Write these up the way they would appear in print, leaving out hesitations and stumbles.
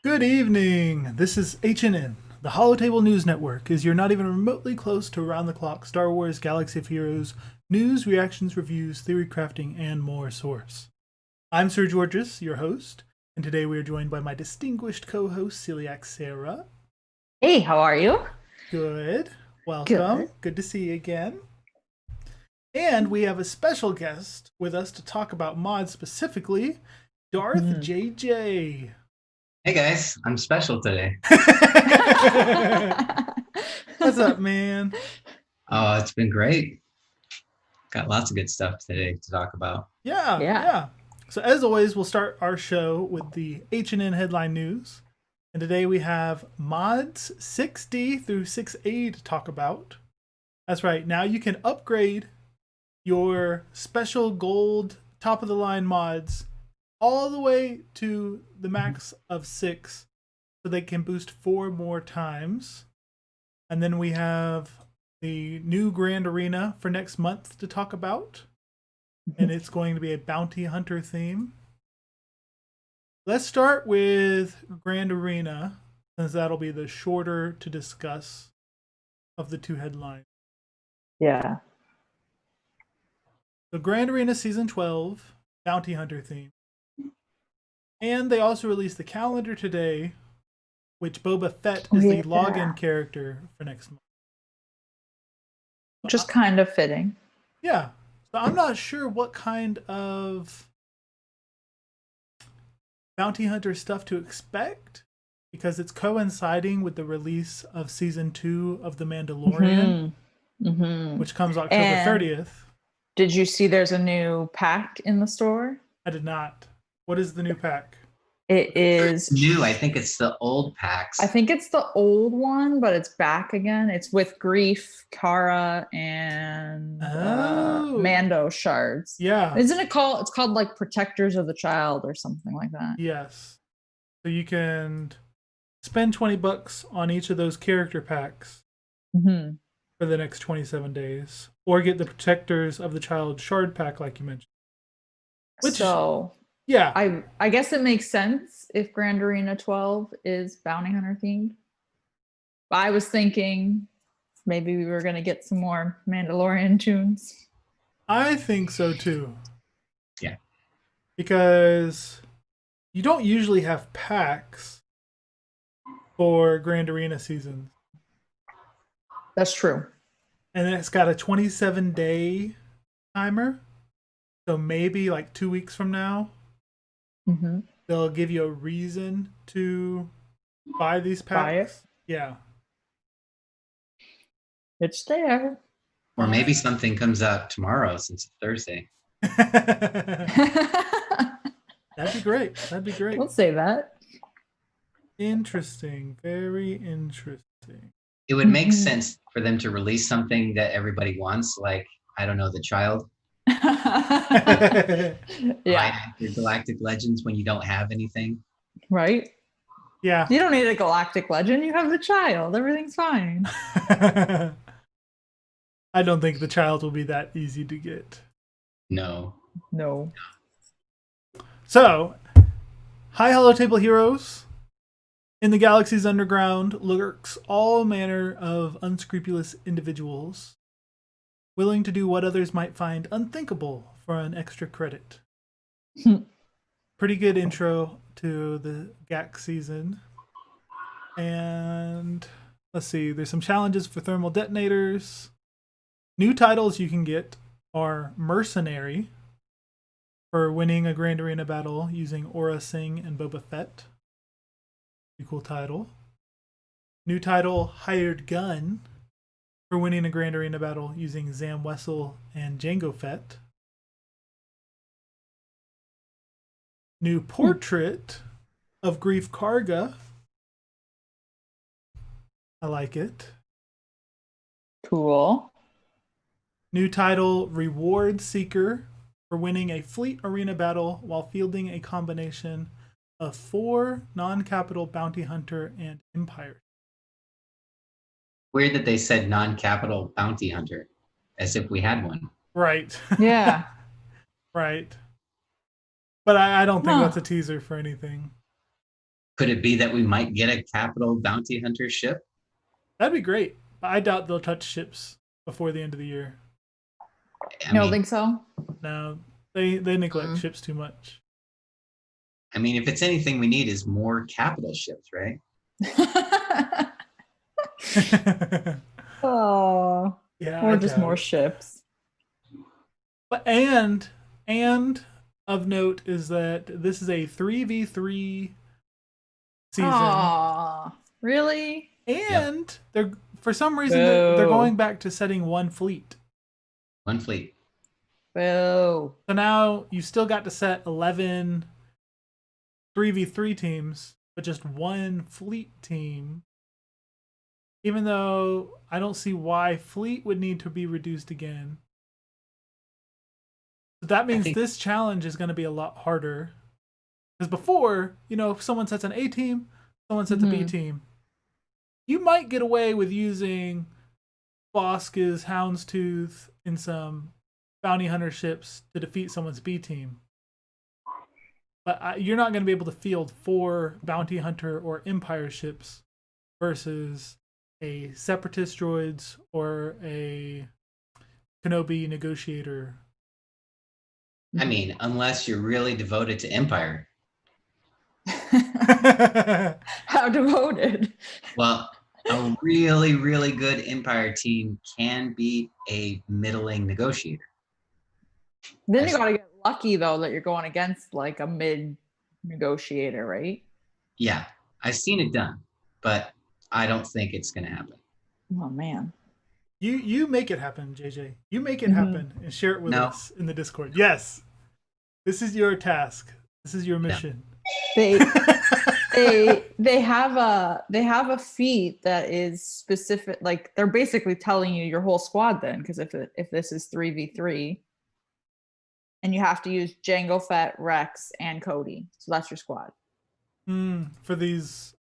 Good evening. This is HNN. The Holotable News Network is you're not even remotely close to around-the-clock Star Wars Galaxy of Heroes news, reactions, reviews, theory crafting, and more source. I'm Sir Georges, your host, and today we are joined by my distinguished co-host, Celiac Sarah. Hey, how are you? Good. Welcome. Good. Good to see you again. And we have a special guest with us to talk about mods specifically, Darth JJ. Hey guys, I'm special today. What's up, man? Oh, it's been great. Got lots of good stuff today to talk about. Yeah. So as always, we'll start our show with the HNN headline news. And today we have mods 6D through 6A to talk about. That's right. Now you can upgrade your special gold top of the line mods all the way to the max of 6 so they can boost 4 more times. And then we have the new Grand Arena for next month to talk about. And it's going to be a bounty hunter theme. Let's start with Grand Arena, since that'll be the shorter to discuss of the two headlines. Yeah. So Grand Arena Season 12, bounty hunter theme. And they also released the calendar today, which Boba Fett is the login character for next month. Which is kind of fitting. Yeah. So I'm not sure what kind of bounty hunter stuff to expect because it's coinciding with the release of season 2 of The Mandalorian, which comes October 30th. Did you see there's a new pack in the store? I did not. What is the new pack? It is new. I think it's the old packs. I think it's the old one, but it's back again. It's with Grief, Kara, and Mando shards. Yeah. Isn't it called? It's called like Protectors of the Child or something like that. Yes. So you can spend $20 on each of those character packs for the next 27 days, or get the Protectors of the Child shard pack, like you mentioned. Yeah, I guess it makes sense if Grand Arena 12 is bounty hunter themed. But I was thinking maybe we were going to get some more Mandalorian tunes. I think so too. Yeah. Because you don't usually have packs for Grand Arena seasons. That's true. And it's got a 27-day timer. So maybe like 2 weeks from now, they'll give you a reason to buy these packs. Buy it? Yeah. It's there. Or maybe something comes out tomorrow since it's Thursday. That'd be great. That'd be great. We'll say that. Interesting. Very interesting. It would make sense for them to release something that everybody wants, like, I don't know, The Child. Yeah. Your Galactic Legends when you don't have anything. Right? Yeah. You don't need a Galactic Legend. You have the Child. Everything's fine. I don't think the Child will be that easy to get. No. So, hi Holotable heroes. In the galaxy's underground lurks all manner of unscrupulous individuals, willing to do what others might find unthinkable for an extra credit. Pretty good intro to the GAC season. And let's see, there's some challenges for thermal detonators. New titles you can get are Mercenary, for winning a Grand Arena battle using Aura Singh and Boba Fett. Pretty cool title. New title, Hired Gun, for winning a Grand Arena battle using Zam Wessel and Jango Fett. New Portrait of Grief Karga. I like it. Cool. New title, Reward Seeker, for winning a fleet arena battle while fielding a combination of 4 non-capital bounty hunter and empire. Weird that they said non-capital bounty hunter, as if we had one. Right. Yeah. Right. But I don't think that's a teaser for anything. Could it be that we might get a capital bounty hunter ship? That'd be great. But I doubt they'll touch ships before the end of the year. I You don't mean, think so? No, they neglect Mm. ships too much. I mean, if it's anything we need is more capital ships, right? Oh, Yeah, or I just doubt more it. ships. But and of note is that this is a 3v3 season. Aw, really? And they're for some reason they're Boo. going back to setting one fleet. One fleet. Boo. So now you still got to set 11 3v3 teams, but just one fleet team. Even though I don't see why fleet would need to be reduced again. But that means this challenge is going to be a lot harder. Because before, if someone sets an A team, someone sets a B team. You might get away with using Bosqu's Houndstooth in some bounty hunter ships to defeat someone's B team. But you're not going to be able to field 4 bounty hunter or empire ships versus a separatist droids or a Kenobi negotiator. I mean, unless you're really devoted to Empire. How devoted? Well, a really, really good Empire team can be a middling negotiator. Then you gotta get lucky though that you're going against like a mid negotiator, right? Yeah, I've seen it done, but I don't think it's going to happen. Oh man. You make it happen, JJ. You make it happen and share it with us in the Discord. Yes. This is your task. This is your mission. They have a feat that is specific, like they're basically telling you your whole squad then, because if this is 3v3 and you have to use Jango Fett, Rex, and Cody. So that's your squad. For these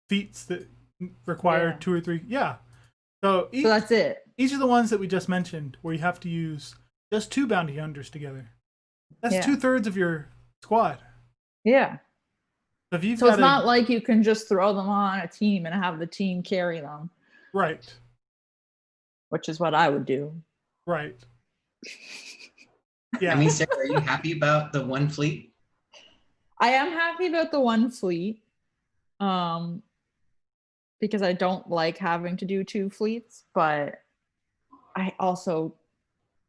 feats that require 2 or 3. Yeah. So that's it. Each of the ones that we just mentioned, where you have to use just 2 bounty hunters together. That's 2/3 of your squad. Yeah. So it's not like you can just throw them on a team and have the team carry them. Right. Which is what I would do. Right. Yeah. I mean, Sarah, are you happy about the one fleet? I am happy about the one fleet. Because I don't like having to do 2 fleets, but I also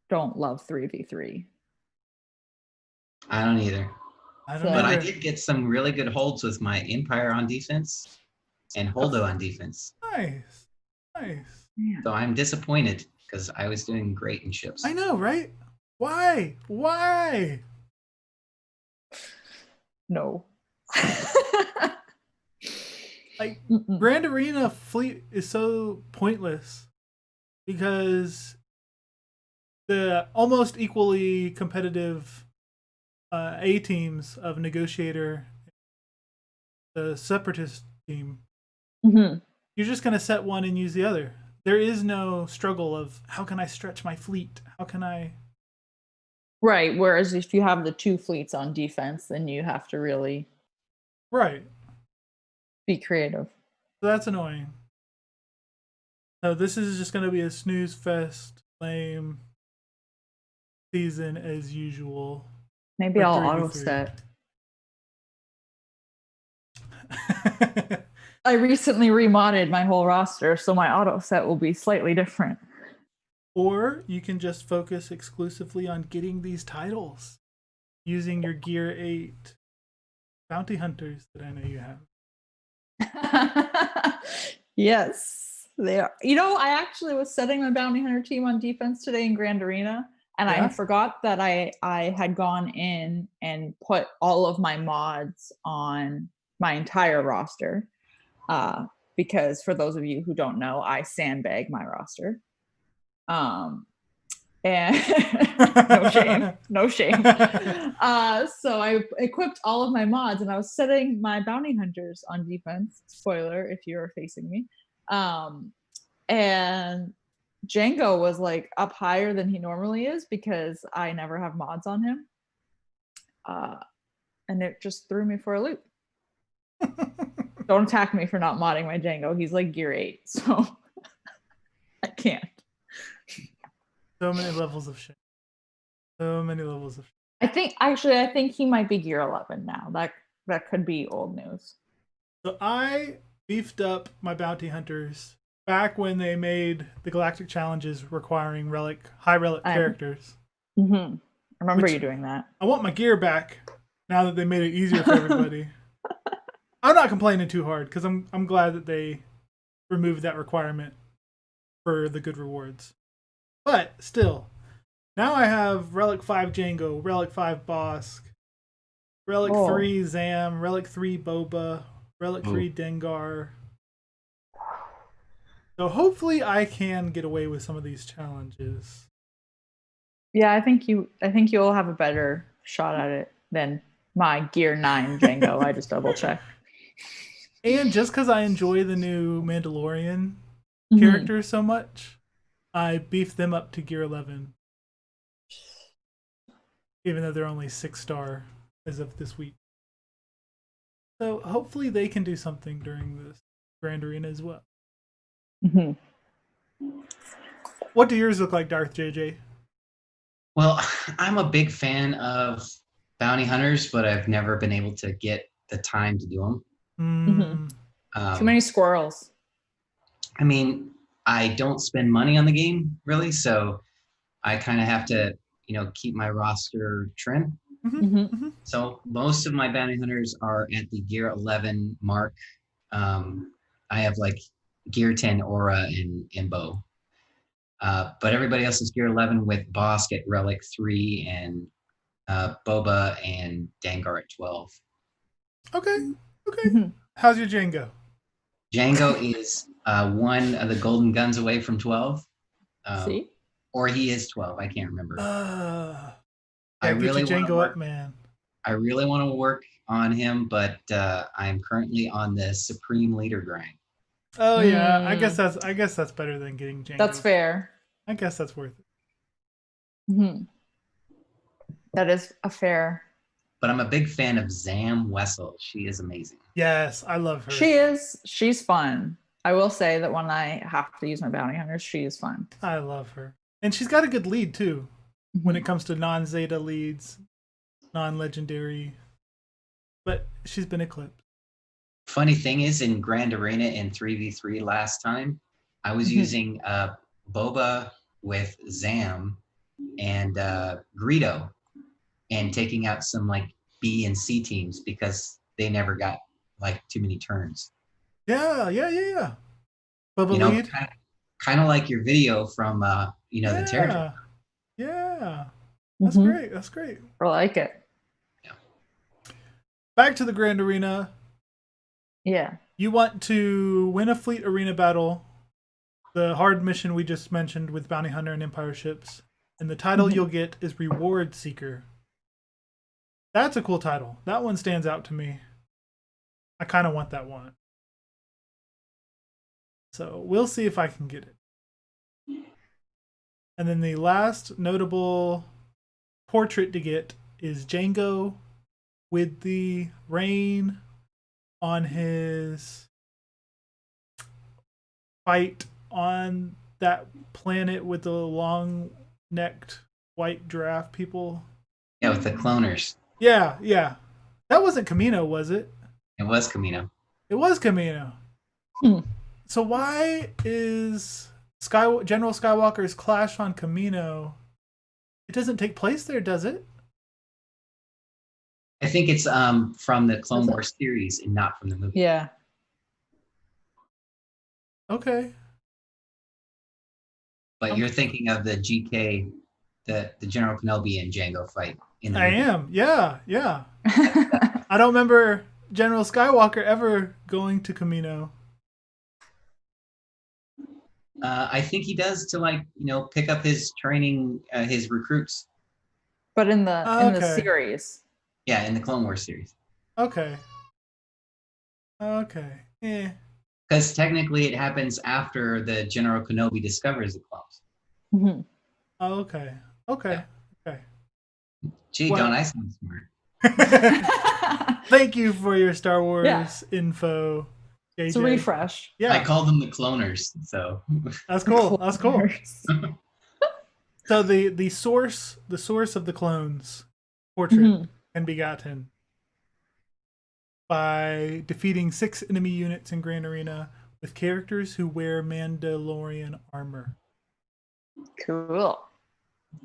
don't love 3v3. I don't either. But I did get some really good holds with my Empire on defense and Holdo on defense. Nice. Yeah. So I'm disappointed because I was doing great in ships. I know, right? Why? No. Like, Grand Arena fleet is so pointless because the almost equally competitive A teams of Negotiator, the Separatist team, you're just going to set one and use the other. There is no struggle of how can I stretch my fleet? How can I... Right, whereas if you have the 2 fleets on defense, then you have to really... Right. Be creative. So that's annoying. So this is just going to be a snooze fest, lame season as usual. Maybe I'll auto set. I recently remodded my whole roster, so my auto set will be slightly different. Or you can just focus exclusively on getting these titles using your Gear 8 bounty hunters that I know you have. Yes, they are. I actually was setting my bounty hunter team on defense today in Grand Arena, and I forgot that I had gone in and put all of my mods on my entire roster. Because for those of you who don't know, I sandbag my roster. And no shame. So I equipped all of my mods and I was setting my bounty hunters on defense. Spoiler if you're facing me. And Django was like up higher than he normally is because I never have mods on him. And it just threw me for a loop. Don't attack me for not modding my Django. He's like gear 8, so I can't. So many levels of shame. So many levels of shame. I think he might be gear 11 now. That could be old news. So I beefed up my bounty hunters back when they made the Galactic challenges requiring high relic characters. Mm-hmm. I remember you doing that. I want my gear back now that they made it easier for everybody. I'm not complaining too hard because I'm glad that they removed that requirement for the good rewards. But still, now I have Relic 5 Django, Relic 5 Bosk, Relic 3 Zam, Relic 3 Boba, Relic 3 Dengar. So hopefully I can get away with some of these challenges. Yeah, I think you'll have a better shot at it than my gear 9 Django. I just double checked. And just because I enjoy the new Mandalorian characters so much, I beefed them up to gear 11. Even though they're only 6-star as of this week. So hopefully they can do something during this Grand Arena as well. Mm-hmm. What do yours look like, Darth JJ? Well, I'm a big fan of bounty hunters, but I've never been able to get the time to do them. Too many squirrels. I mean, I don't spend money on the game really, so I kind of have to, keep my roster trim. So most of my bounty hunters are at the gear 11 mark. I have like gear 10 aura and bow. But everybody else is gear 11 with Bosk at relic 3 and Boba and Dengar at 12. Okay. How's your Django? Django is one of the golden guns away from 12. See? Or he is 12. I can't remember. I really want to work, man. I really want to work on him, but I'm currently on the Supreme Leader grind. Oh yeah, I guess that's better than getting Django. That's fair. I guess that's worth it. Mm-hmm. That is a fair. But I'm a big fan of Zam Wessel. She is amazing. Yes, I love her. She is. She's fun. I will say that when I have to use my bounty hunters, she is fun. I love her. And she's got a good lead too when it comes to non-Zeta leads, non-legendary. But she's been eclipsed. Funny thing is, in Grand Arena in 3v3 last time, I was using Boba with Zam and Greedo and taking out some like B and C teams because they never got like too many turns. Yeah. Boba lead. Kind of like your video from the territory. Yeah. That's great. That's great. I like it. Yeah. Back to the Grand Arena. Yeah. You want to win a fleet arena battle, the hard mission we just mentioned with Bounty Hunter and Empire ships, and the title you'll get is Reward Seeker. That's a cool title. That one stands out to me. I kind of want that one. So we'll see if I can get it. And then the last notable portrait to get is Django with the rain on his fight on that planet with the long-necked white giraffe people. Yeah, with the cloners. Yeah. That wasn't Camino, was it? It was Camino. It was Camino. So why is General Skywalker's clash on Camino? It doesn't take place there, does it? I think it's from the Clone Wars series and not from the movie. Yeah. Okay. But you're thinking of the GK, the General Kenobi and Django fight. I am. Yeah. I don't remember General Skywalker ever going to Camino. I think he does to pick up his training, his recruits. But in the series. Yeah, in the Clone Wars series. Okay. Because technically it happens after the General Kenobi discovers the clones. Mm-hmm. Okay. Yeah. Gee, don't I sound smart? Thank you for your Star Wars Yeah. info, JJ. It's a refresh. Yeah, I call them the cloners. So that's cool. That's cool. Cloners. So the source of the clones portrait can be gotten by defeating 6 enemy units in Grand Arena with characters who wear Mandalorian armor. Cool.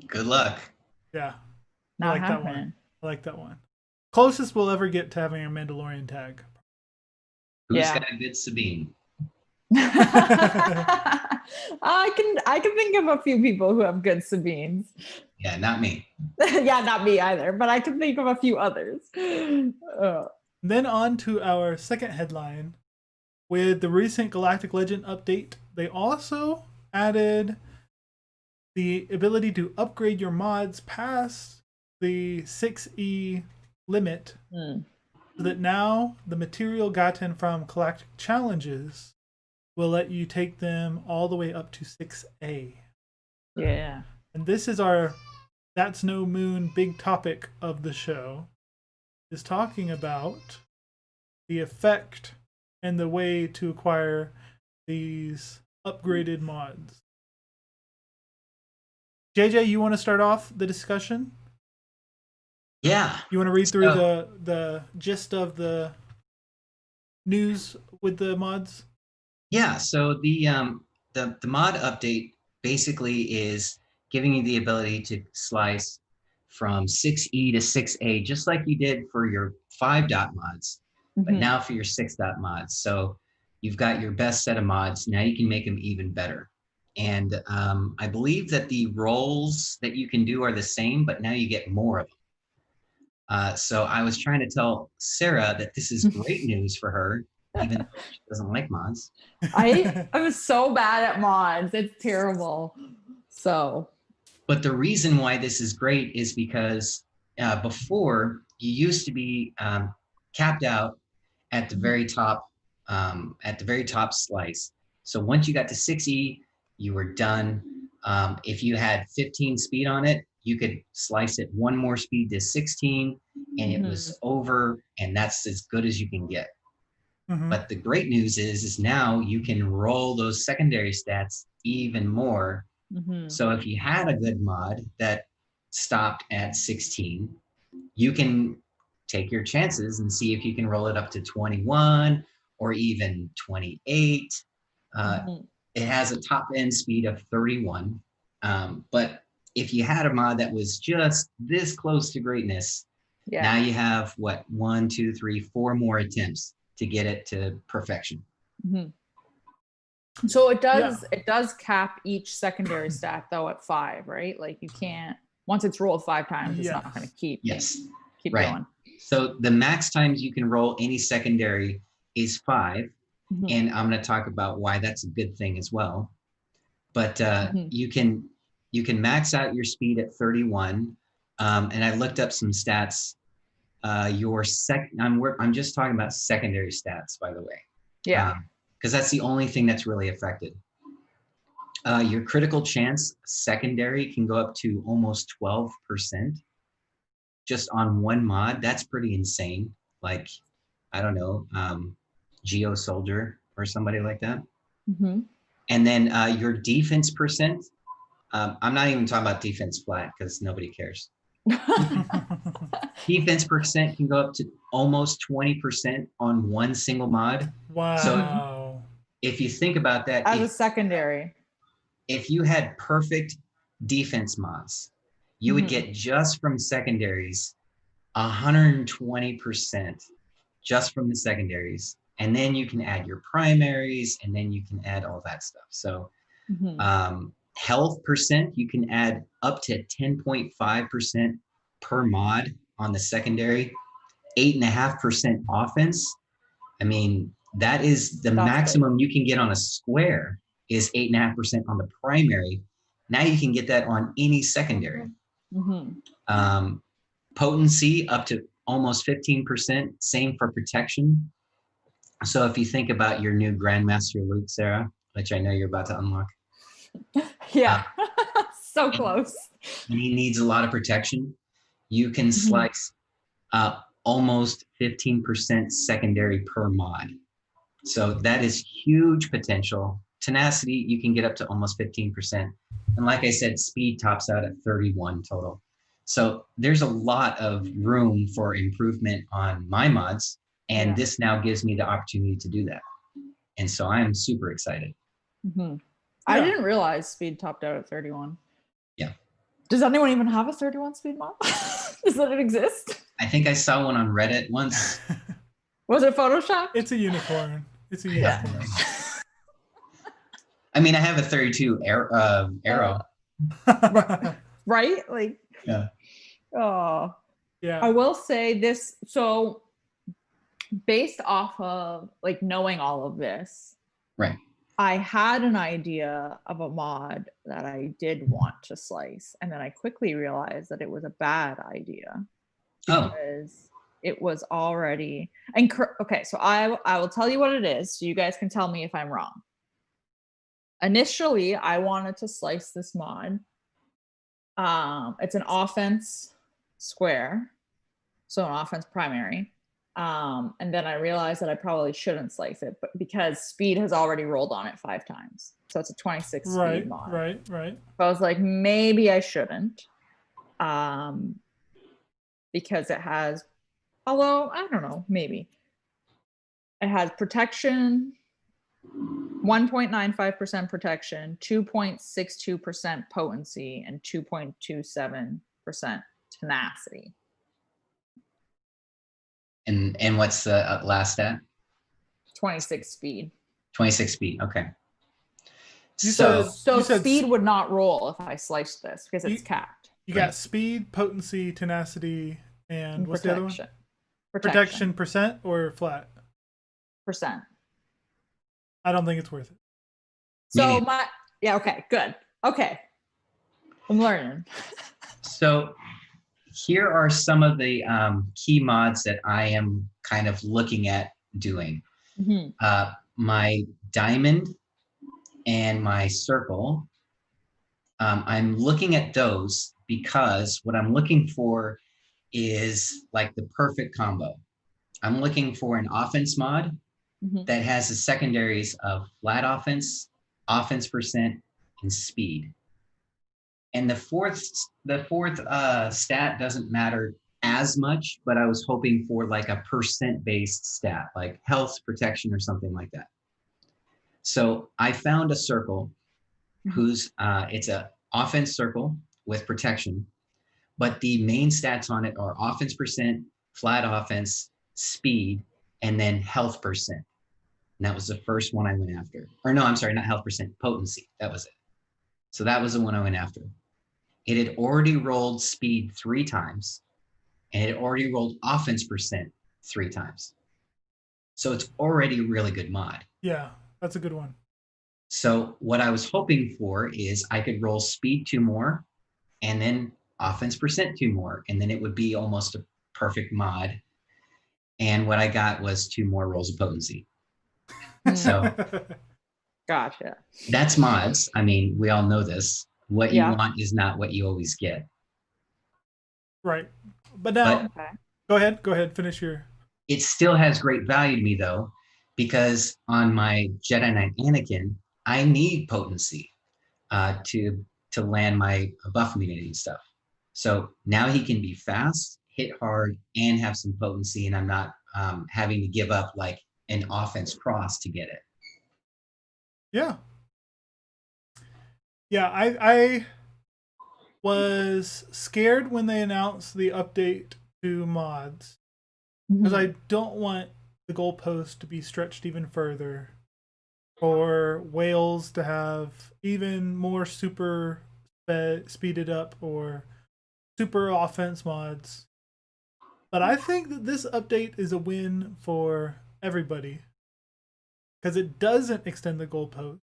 good luck. Yeah, Not I like that happening. one. I like that one. Closest we'll ever get to having a Mandalorian tag. Who's Yeah. got a good Sabine? I can think of a few people who have good Sabines. Yeah, not me. Yeah, not me either, but I can think of a few others. Then on to our second headline. With the recent Galactic Legend update, they also added the ability to upgrade your mods past the 6E limit, so that now the material gotten from Galactic challenges will let you take them all the way up to 6A. Yeah. And this is our That's No Moon big topic of the show, is talking about the effect and the way to acquire these upgraded mods. JJ, you want to start off the discussion? Yeah. You want to read through the gist of the news with the mods? Yeah. So the mod update basically is giving you the ability to slice from 6E to 6A, just like you did for your 5 dot mods, but now for your 6 dot mods. So you've got your best set of mods. Now you can make them even better. And I believe that the roles that you can do are the same, but now you get more of them. So I was trying to tell Sarah that this is great news for her, even though she doesn't like mods. I was so bad at mods. It's terrible. So. But the reason why this is great is because before you used to be capped out at the very top slice. So once you got to 6E, you were done. If you had 15 speed on it, you could slice it one more speed to 16, and it was over, and that's as good as you can get. But the great news is now you can roll those secondary stats even more. So if you had a good mod that stopped at 16, you can take your chances and see if you can roll it up to 21 or even 28. It has a top end speed of 31. But if you had a mod that was just this close to greatness, now you have 1, 2, 3, 4 more attempts to get it to perfection. So it does cap each secondary stat though at 5, right? Like you can't, once it's rolled 5 times, it's not going to keep going. So the max times you can roll any secondary is 5. And I'm going to talk about why that's a good thing as well. But you can max out your speed at 31. And I looked up some stats. I'm just talking about secondary stats, by the way. Yeah. Because that's the only thing that's really affected. Your critical chance secondary can go up to almost 12% just on one mod. That's pretty insane. Like, I don't know, Geo Soldier or somebody like that. And then your defense percent, I'm not even talking about defense flat because nobody cares. Defense percent can go up to almost 20% on one single mod. Wow. So if you think about that, as a secondary, if you had perfect defense mods, you would get just from secondaries 120% just from the secondaries. And then you can add your primaries, and then you can add all that stuff. So health percent, you can add up to 10.5% per mod on the secondary. 8.5% offense. I mean, that is the maximum you can get on a square is 8.5% on the primary. Now you can get that on any secondary. Potency up to almost 15%. Same for protection. So if you think about your new Grandmaster Luke, Sarah, which I know you're about to unlock. So close. And he needs a lot of protection. You can slice almost 15% secondary per mod. So that is huge potential. Tenacity, you can get up to almost 15%. And like I said, speed tops out at 31 total. So there's a lot of room for improvement on my mods. And this now gives me the opportunity to do that. And so I am super excited. Mm-hmm. I didn't realize speed topped out at 31. Yeah. Does anyone even have a 31 speed mod? Does that exist? I think I saw one on Reddit once. Was it Photoshop? It's a unicorn. It's a unicorn. I mean, I have a 32 arrow. Right? Like, yeah. Oh. Yeah. I will say this. So based off of like knowing all of this, right, I had an idea of a mod that I did want to slice, and then I quickly realized that it was a bad idea because it was already okay. So I will tell you what it is, so you guys can tell me if I'm wrong. Initially, I wanted to slice this mod. It's an offense square, so an offense primary. And then I realized that I probably shouldn't slice it, but because speed has already rolled on it 5 times. So it's a 26 speed mod. Right. So I was like, maybe I shouldn't. Because it has, although I don't know, maybe. It has protection, 1.95% protection, 2.62% potency, and 2.27% tenacity. And what's the last stat? 26 speed. 26 speed. Okay. So speed would not roll if I sliced this because it's capped. You got speed, potency, tenacity, and what's protection. The other one? Protection percent or flat? Percent. I don't think it's worth it. So okay, good. Okay. I'm learning. So here are some of the key mods that I am kind of looking at doing. Mm-hmm. My diamond and my circle, I'm looking at those because what I'm looking for is like the perfect combo. I'm looking for an offense mod that has the secondaries of flat offense, offense percent, and speed. And the fourth stat doesn't matter as much, but I was hoping for like a percent-based stat, like health, protection, or something like that. So I found a circle whose it's a offense circle with protection, but the main stats on it are offense percent, flat offense, speed, and then health percent. And that was the first one I went after. Or no, I'm sorry, not health percent, potency. That was it. So that was the one I went after. It had already rolled speed 3 times, and it already rolled offense percent 3 times. So it's already a really good mod. Yeah, that's a good one. So what I was hoping for is I could roll speed 2 more, and then offense percent 2 more, and then it would be almost a perfect mod. And what I got was 2 more rolls of potency. So gotcha. That's mods. I mean, we all know this. What you want is not what you always get. Right. But now, go ahead, finish your... It still has great value to me, though, because on my Jedi Knight Anakin, I need potency to land my buff immunity and stuff. So now he can be fast, hit hard, and have some potency, and I'm not having to give up like an offense cross to get it. Yeah. Yeah, I was scared when they announced the update to mods because I don't want the goalpost to be stretched even further or whales to have even more super speeded up or super offense mods. But I think that this update is a win for everybody because it doesn't extend the goalpost.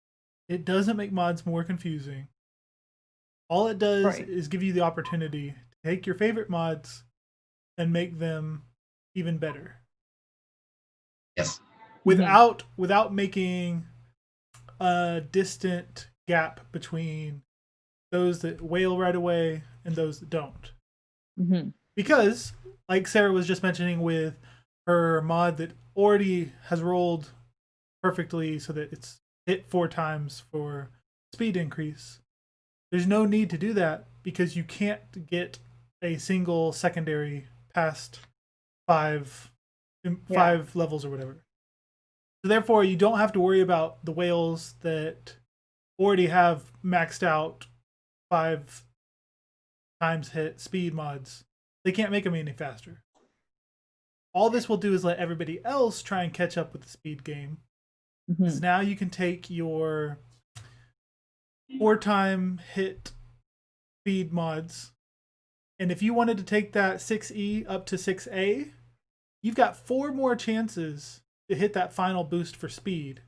It doesn't make mods more confusing. All it does is give you the opportunity to take your favorite mods and make them even better. Yes. Without making a distant gap between those that whale right away and those that don't. because, like Sarah was just mentioning with her mod that already has rolled perfectly so that it's hit 4 times for speed increase, there's no need to do that because you can't get a single secondary past 5 levels or whatever. So therefore, you don't have to worry about the whales that already have maxed out 5 times hit speed mods. They can't make them any faster. All this will do is let everybody else try and catch up with the speed game. Because now you can take your 4-time hit speed mods, and if you wanted to take that 6E up to 6A, you've got 4 more chances to hit that final boost for speed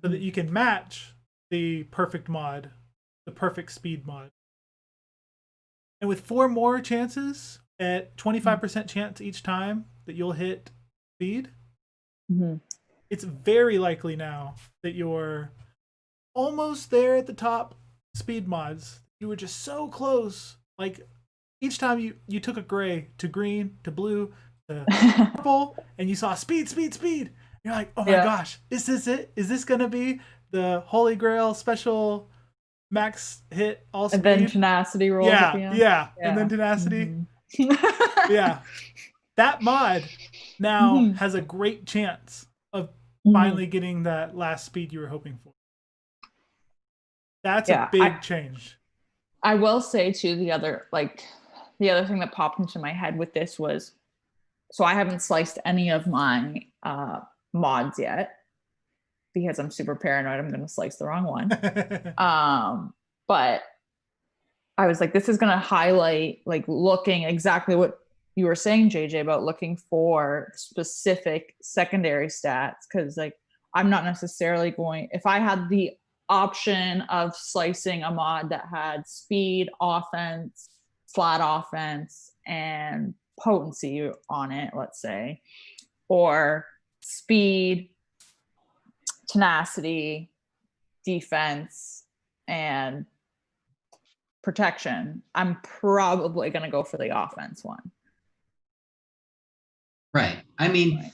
so that you can match the perfect mod, the perfect speed mod. And with 4 more chances at 25% chance each time that you'll hit speed, it's very likely now that you're almost there at the top speed mods. You were just so close. Like each time you took a gray to green to blue to purple and you saw speed, you're like, oh my gosh, is this it? Is this gonna be the Holy Grail special max hit all speed? And then tenacity rolls at the end. Yeah. And then tenacity. Yeah. That mod now has a great chance of finally getting that last speed you were hoping for. That's a big change. I will say too, the other thing that popped into my head with this was, so I haven't sliced any of my mods yet because I'm super paranoid I'm going to slice the wrong one. But I was like, this is going to highlight like looking exactly what you were saying, JJ, about looking for specific secondary stats. Cause like, I'm not necessarily going, if I had the option of slicing a mod that had speed, offense, flat offense, and potency on it, let's say, or speed, tenacity, defense, and protection, I'm probably going to go for the offense one. Right. I mean,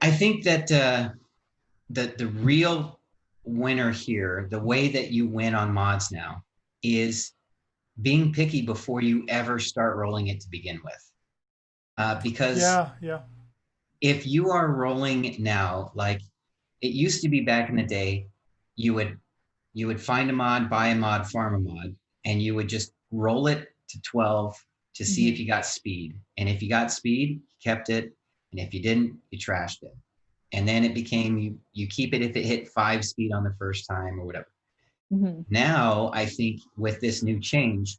I think that the real winner here, the way that you win on mods now, is being picky before you ever start rolling it to begin with. Because if you are rolling now, like it used to be back in the day, you would find a mod, buy a mod, farm a mod, and you would just roll it to 12 to see if you got speed. And if you got speed, you kept it. And if you didn't, you trashed it. And then it became you keep it if it hit 5 speed on the first time or whatever. Now, I think with this new change,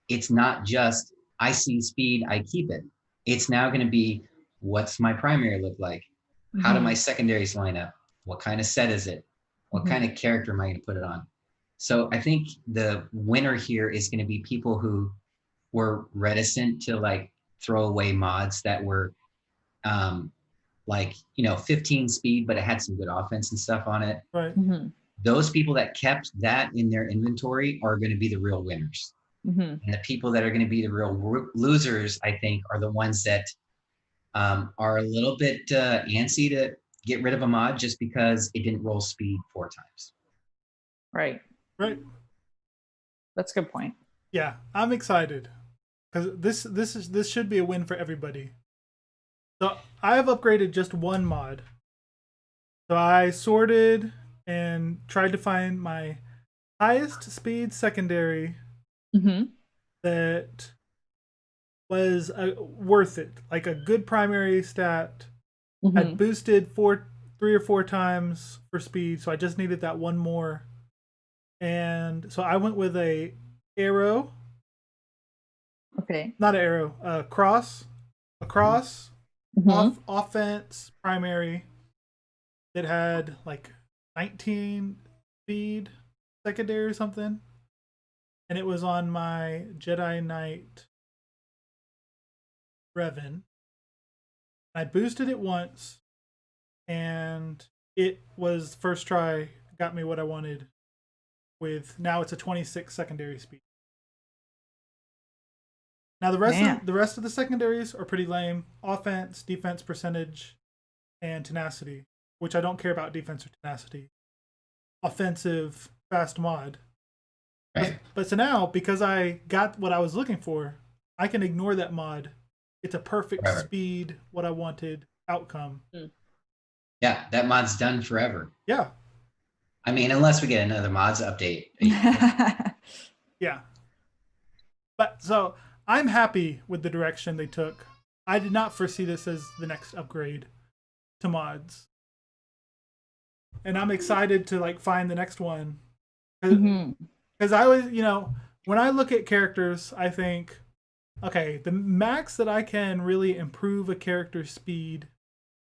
it's not just I see speed, I keep it. It's now going to be, what's my primary look like? How do my secondaries line up? What kind of set is it? What kind of character am I going to put it on? So I think the winner here is going to be people who were reticent to like throw away mods that were 15 speed, but it had some good offense and stuff on it. Right. Those people that kept that in their inventory are going to be the real winners. And the people that are going to be the real losers, I think, are the ones that are a little bit antsy to get rid of a mod just because it didn't roll speed 4 times. Right. That's a good point. Yeah, I'm excited because this should be a win for everybody. So I have upgraded just one mod. So I sorted and tried to find my highest speed secondary that was worth it, like a good primary stat. Had boosted 3 or 4 times for speed, so I just needed that one more. And so I went with a arrow. Okay. Not an arrow, a cross. Offense primary that had like 19 speed secondary or something. And it was on my Jedi Knight Revan. I boosted it once, and it was first try, got me what I wanted with, now it's a 26 secondary speed. Now the Man. rest of the secondaries are pretty lame. Offense, defense percentage, and tenacity, which I don't care about defense or tenacity. Offensive fast mod. Right. But so now, because I got what I was looking for, I can ignore that mod. It's a perfect Forever. speed, what I wanted outcome. Yeah, that mod's done forever. Yeah. I mean, unless we get another mods update. Yeah. But so I'm happy with the direction they took. I did not foresee this as the next upgrade to mods. And I'm excited to like find the next one. Because I was, when I look at characters, I think, okay, the max that I can really improve a character's speed,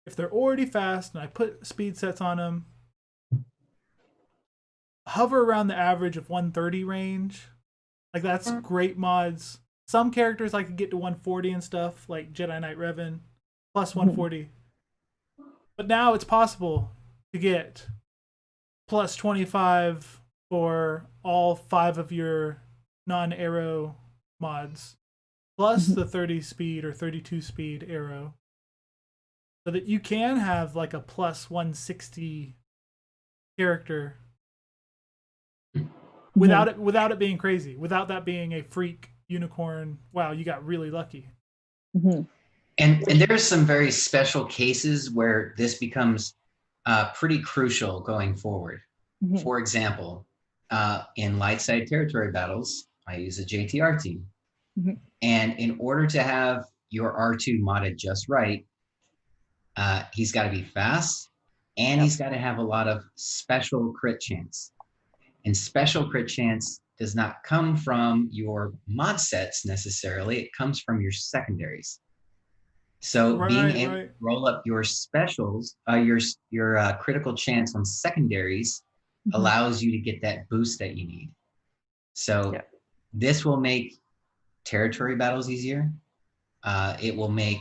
if they're already fast and I put speed sets on them, hover around the average of 130 range. Like, that's great mods. Some characters I could get to 140 and stuff, like Jedi Knight Revan, plus 140. But now it's possible to get plus 25 for all 5 of your non-arrow mods, plus the 30 speed or 32 speed arrow. So that you can have like a plus 160 character without it being crazy, without that being a freak unicorn. Wow, you got really lucky. And there's some very special cases where this becomes pretty crucial going forward. For example, in light side territory battles, I use a JTR team. And in order to have your R2 modded just right, he's got to be fast, and he's got to have a lot of special crit chance. And special crit chance does not come from your mod sets necessarily. It comes from your secondaries. So being able to roll up your specials, your critical chance on secondaries allows you to get that boost that you need. So this will make territory battles easier. It will make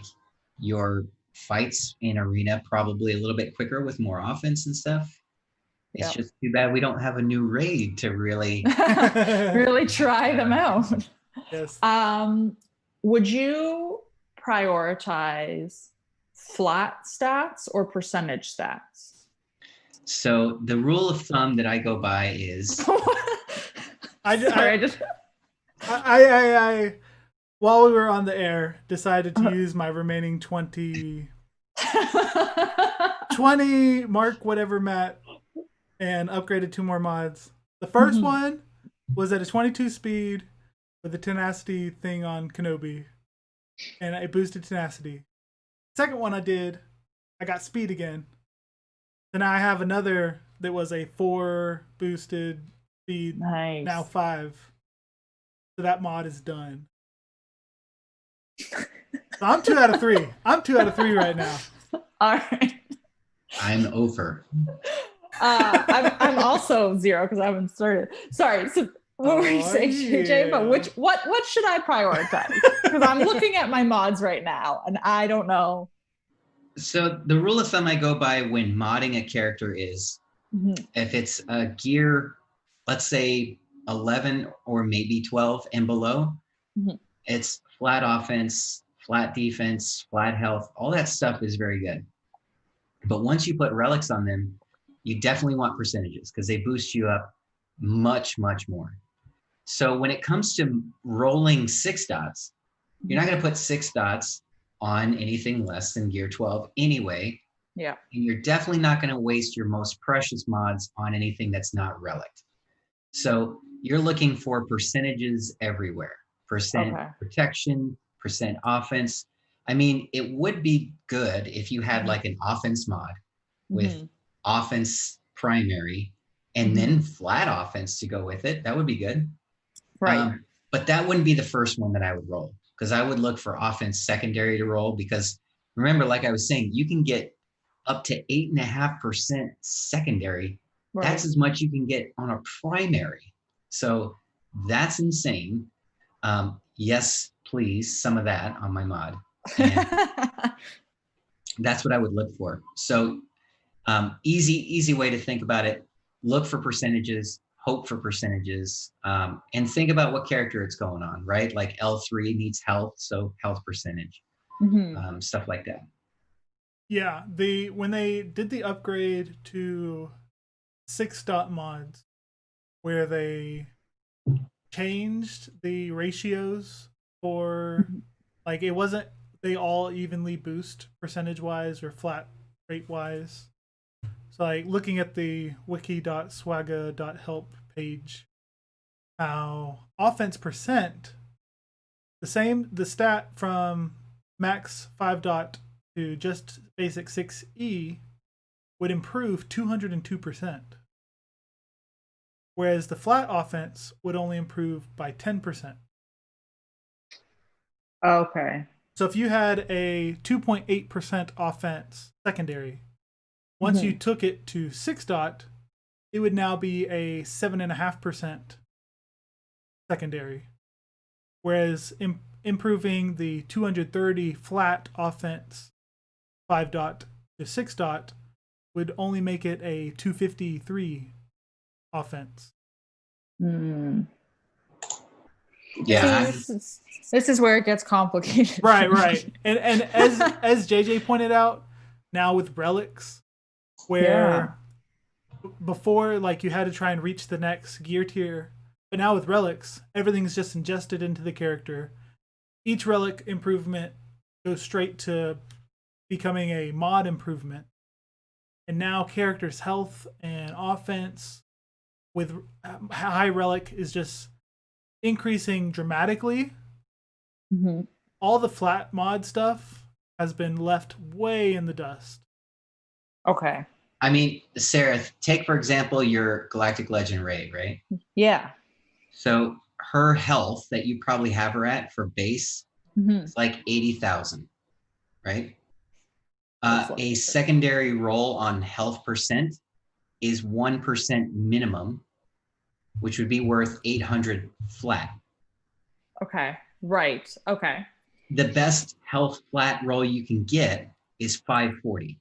your fights in arena probably a little bit quicker with more offense and stuff. It's just too bad we don't have a new raid to really really try them out. Yes. Would you prioritize flat stats or percentage stats? So the rule of thumb that I go by is I while we were on the air, decided to use my remaining 20 mark whatever Matt, and upgraded 2 more mods. The first one was at a 22 speed with the tenacity thing on Kenobi, and I boosted tenacity. Second one I got speed again. So now I have another that was a 4 boosted speed, now 5. So that mod is done. So I'm 2 out of 3. I'm 2 out of 3 right now. All right. I'm over. I'm also 0 because I haven't started. Sorry. So what were you saying, JJ? But what should I prioritize? Because I'm looking at my mods right now, and I don't know. So the rule of thumb I go by when modding a character is if it's a gear, let's say 11 or maybe 12 and below, it's flat offense, flat defense, flat health. All that stuff is very good. But once you put relics on them, you definitely want percentages because they boost you up much, much more. So when it comes to rolling 6 dots, you're not going to put 6 dots on anything less than gear 12 anyway. Yeah. And you're definitely not going to waste your most precious mods on anything that's not relict. So you're looking for percentages everywhere. Percent protection, percent offense. I mean, it would be good if you had like an offense mod with offense primary and then flat offense to go with it. That would be good. Right. But that wouldn't be the first one that I would roll, because I would look for offense secondary to roll, because remember, like I was saying, you can get up to 8.5% secondary. Right. That's as much you can get on a primary. So that's insane. Yes, please, some of that on my mod. And that's what I would look for. So easy way to think about it. Look for percentages. hope for percentages, and think about what character it's going on, right? Like L3 needs health, so health percentage, stuff like that. Yeah, when they did the upgrade to 6.mods, where they changed the ratios for, like, it wasn't they all evenly boost percentage wise or flat rate wise. So, like, looking at the wiki.swagga.help page, how offense percent, the stat from max 5 dot to just basic 6E would improve 202%. Whereas the flat offense would only improve by 10%. Okay. So if you had a 2.8% offense secondary, once you took it to 6 dot, it would now be a 7.5% secondary. Whereas improving the 230 flat offense 5 dot to 6 dot would only make it a 253 offense. Yeah. See, this is where it gets complicated. Right. And as JJ pointed out, now with relics, where before, like, you had to try and reach the next gear tier, but now with relics, everything's just ingested into the character. Each relic improvement goes straight to becoming a mod improvement. And now characters' health and offense with high relic is just increasing dramatically. All the flat mod stuff has been left way in the dust. Okay. I mean, Sarah, take for example your Galactic Legend raid, right? Yeah. So her health that you probably have her at for base is like 80,000, right? A secondary roll on health percent is 1% minimum, which would be worth 800 flat. Okay. Right. Okay. The best health flat roll you can get is 540.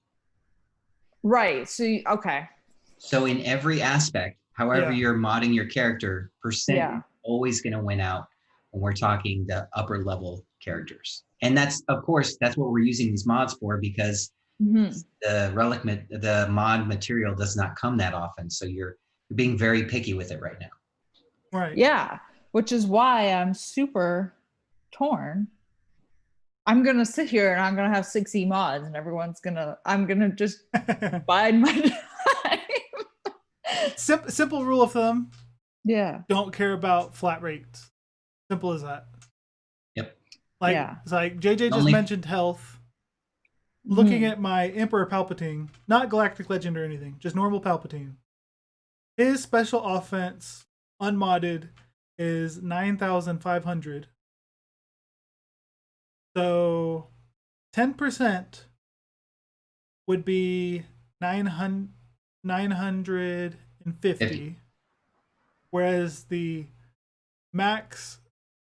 Right. So, okay. So in every aspect, however you're modding your character, percent is always going to win out when we're talking the upper level characters. And that's, of course, that's what we're using these mods for, because the mod material does not come that often. So you're being very picky with it right now. Right. Yeah. Which is why I'm super torn. I'm going to sit here and I'm going to have 6E mods and I'm going to just bide my time. Simple rule of thumb. Yeah. Don't care about flat rates. Simple as that. Yep. It's like JJ just mentioned health. Looking at my Emperor Palpatine, not Galactic Legend or anything, just normal Palpatine. His special offense, unmodded, is 9,500. So 10% would be 950, whereas the max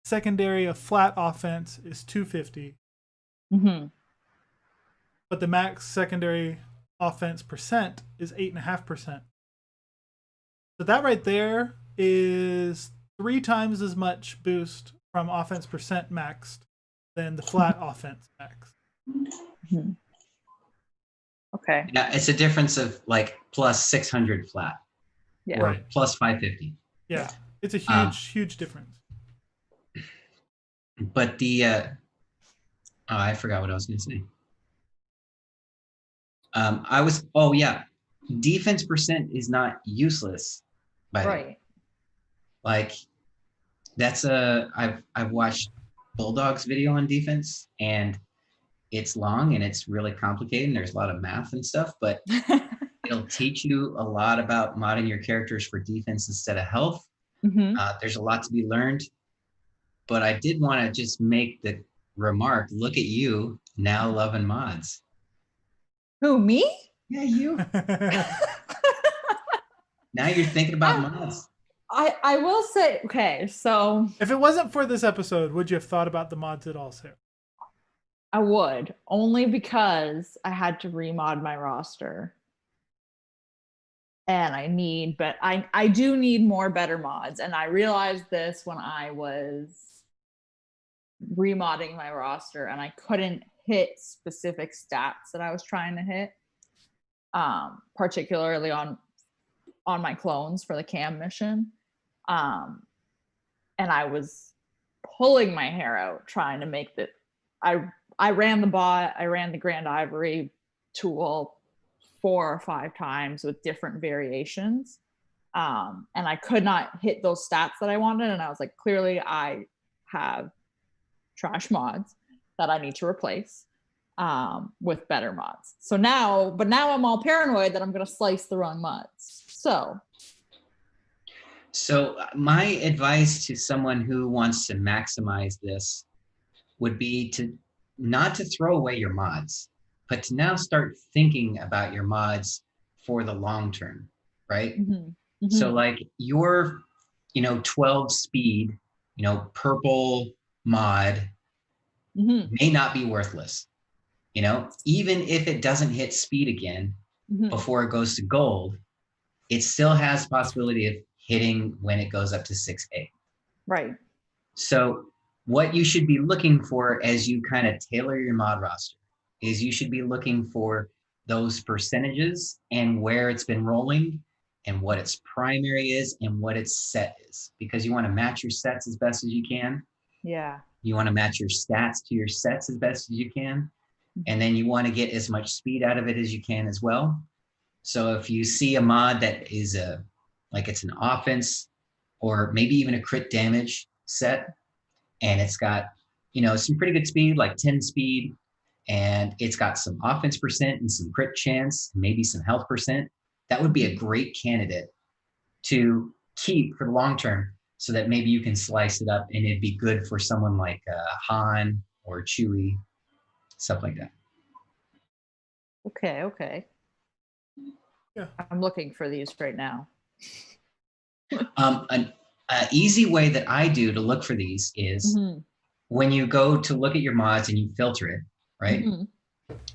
secondary of flat offense is 250. But the max secondary offense percent is 8.5%. So that right there is 3 times as much boost from offense percent maxed than the flat offense max. Okay. Yeah, it's a difference of like plus 600 flat. Yeah. Or plus 550. Yeah, it's a huge difference. But I forgot what I was going to say. Defense percent is not useless, by the way. Like, that's I've watched Bulldog's video on defense, and it's long and it's really complicated and there's a lot of math and stuff, but it'll teach you a lot about modding your characters for defense instead of health. There's a lot to be learned, but I did want to just make the remark, look at you now loving mods. Who, me? Yeah, you. Now you're thinking about mods. I will say, okay, so if it wasn't for this episode, would you have thought about the mods at all, Sarah? I would, only because I had to remod my roster. and I do need more better mods. And I realized this when I was remodding my roster and I couldn't hit specific stats that I was trying to hit, particularly on my clones for the cam mission. And I was pulling my hair out trying to make that. I ran the bot, I ran the Grand Ivory tool 4 or 5 times with different variations. And I could not hit those stats that I wanted. And I was like, clearly I have trash mods that I need to replace with better mods. So now I'm all paranoid that I'm going to slice the wrong mods. So my advice to someone who wants to maximize this would be to not to throw away your mods, but to now start thinking about your mods for the long term, right? Mm-hmm. Mm-hmm. So like your, 12 speed, purple mod may not be worthless, even if it doesn't hit speed again before it goes to gold, it still has the possibility of hitting when it goes up to 6A. Right. So what you should be looking for as you kind of tailor your mod roster is you should be looking for those percentages and where it's been rolling and what its primary is and what its set is, because you want to match your sets as best as you can. Yeah. You want to match your stats to your sets as best as you can. And then you want to get as much speed out of it as you can as well. So if you see a mod that is it's an offense or maybe even a crit damage set, and it's got, some pretty good speed, like 10 speed, and it's got some offense percent and some crit chance, maybe some health percent, that would be a great candidate to keep for the long term so that maybe you can slice it up and it'd be good for someone like Han or Chewie, stuff like that. Okay. Yeah. I'm looking for these right now. An easy way that I do to look for these is when you go to look at your mods and you filter it, right?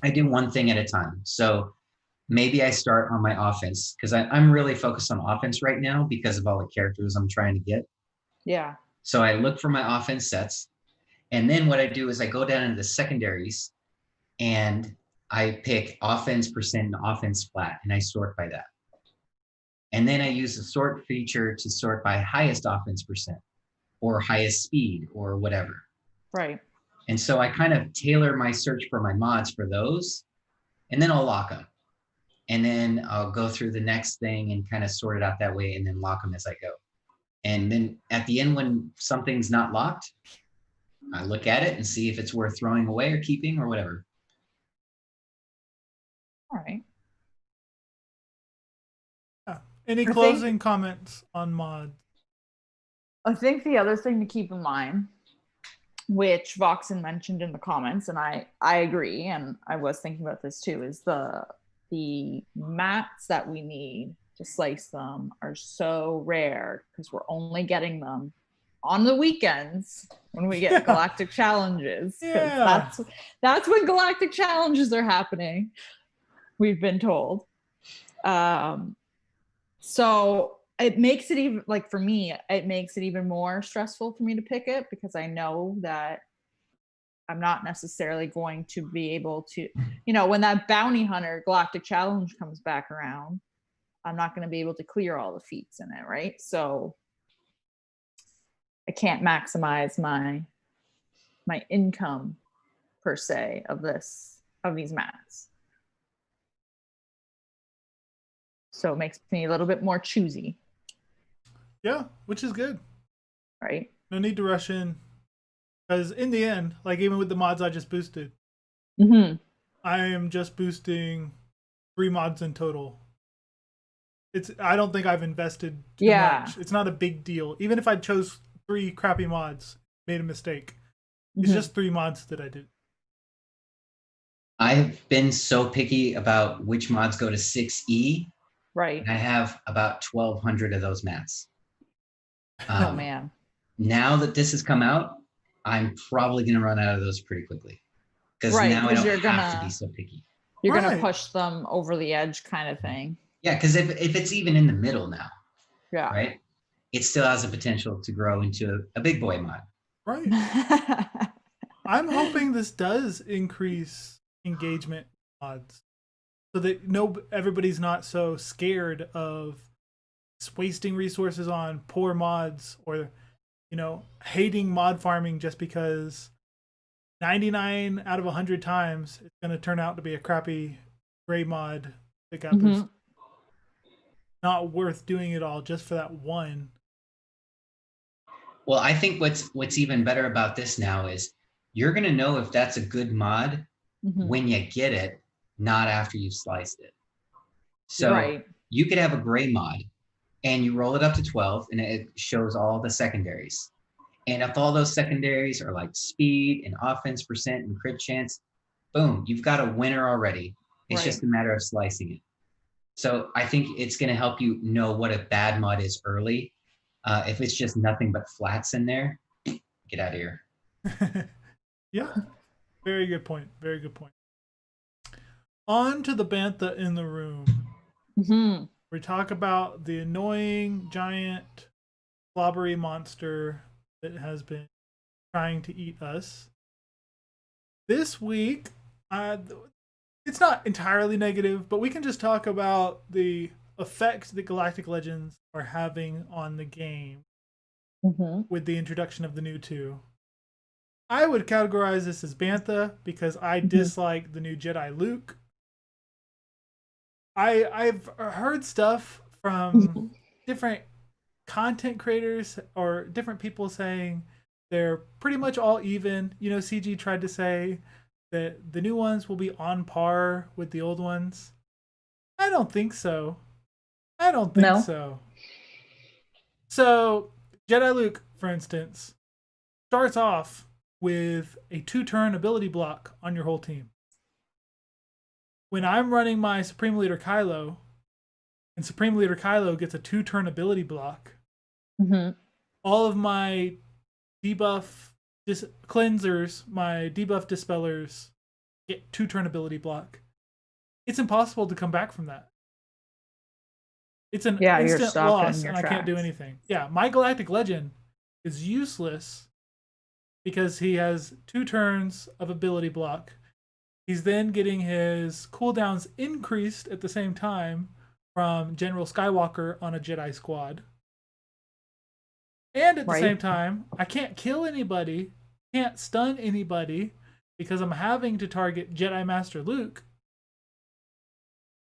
I do one thing at a time. So maybe I start on my offense because I'm really focused on offense right now because of all the characters I'm trying to get. Yeah. So I look for my offense sets. And then what I do is I go down into the secondaries and I pick offense percent and offense flat, and I sort by that. And then I use the sort feature to sort by highest offense percent or highest speed or whatever. Right. And so I kind of tailor my search for my mods for those, and then I'll lock them. And then I'll go through the next thing and kind of sort it out that way and then lock them as I go. And then at the end, when something's not locked, I look at it and see if it's worth throwing away or keeping or whatever. All right. Yeah. Any closing comments on mods? I think the other thing to keep in mind, which Voxen mentioned in the comments, and I agree, and I was thinking about this too, is the mats that we need to slice them are so rare because we're only getting them on the weekends when we get Galactic challenges. That's when Galactic challenges are happening, we've been told. So it makes it even, like, for me, it makes it even more stressful for me to pick it because I know that I'm not necessarily going to be able to, when that bounty hunter Galactic challenge comes back around, I'm not going to be able to clear all the feats in it, right? So I can't maximize my income per se of these mats. So it makes me a little bit more choosy. Yeah, which is good. Right. No need to rush in. Because in the end, like even with the mods I just boosted, I am just boosting 3 mods in total. I don't think I've invested too much. It's not a big deal. Even if I chose 3 crappy mods, made a mistake. It's just 3 mods that I did. I've been so picky about which mods go to 6E. Right. And I have about 1,200 of those mats. Oh man. Now that this has come out, I'm probably going to run out of those pretty quickly. Because now I don't have to be so picky. You're going to push them over the edge kind of thing. Yeah, because if it's even in the middle now, Yeah. right, it still has the potential to grow into a big boy mod. Right. I'm hoping this does increase engagement mods so that everybody's not so scared of wasting resources on poor mods or hating mod farming just because 99 out of 100 times it's going to turn out to be a crappy gray mod that got boosted. Not worth doing it all just for that one. Well, I think what's even better about this now is you're going to know if that's a good mod when you get it, not after you've sliced it. So you could have a gray mod and you roll it up to 12 and it shows all the secondaries. And if all those secondaries are like speed and offense percent and crit chance, boom, you've got a winner already. It's just a matter of slicing it. So I think it's going to help you know what a bad mod is early. If it's just nothing but flats in there, get out of here. Yeah, very good point. Very good point. On to the bantha in the room. We talk about the annoying giant slobbery monster that has been trying to eat us. This week, it's not entirely negative, but we can just talk about the effect that Galactic Legends are having on the game with the introduction of the new 2. I would categorize this as bantha because I dislike the new Jedi Luke. I've heard stuff from different content creators or different people saying they're pretty much all even. CG tried to say that the new ones will be on par with the old ones. I don't think so. So, Jedi Luke, for instance, starts off with a 2-turn ability block on your whole team. When I'm running my Supreme Leader Kylo, and Supreme Leader Kylo gets a 2-turn ability block, all of my debuff cleansers, my debuff dispellers, get 2-turn ability block. It's impossible to come back from that. It's an instant loss, and I can't do anything. Yeah, my Galactic Legend is useless because he has 2 turns of ability block. He's then getting his cooldowns increased at the same time from General Skywalker on a Jedi squad. And at the same time, I can't kill anybody, can't stun anybody, because I'm having to target Jedi Master Luke.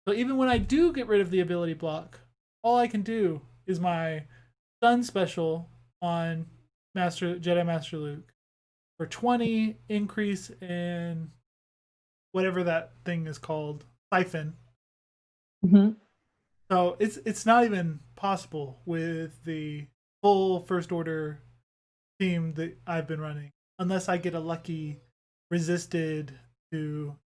So even when I do get rid of the ability block, all I can do is my stun special on Jedi Master Luke for 20 increase in whatever that thing is called, siphon. So it's not even possible with the full First Order team that I've been running, unless I get a lucky resisted to.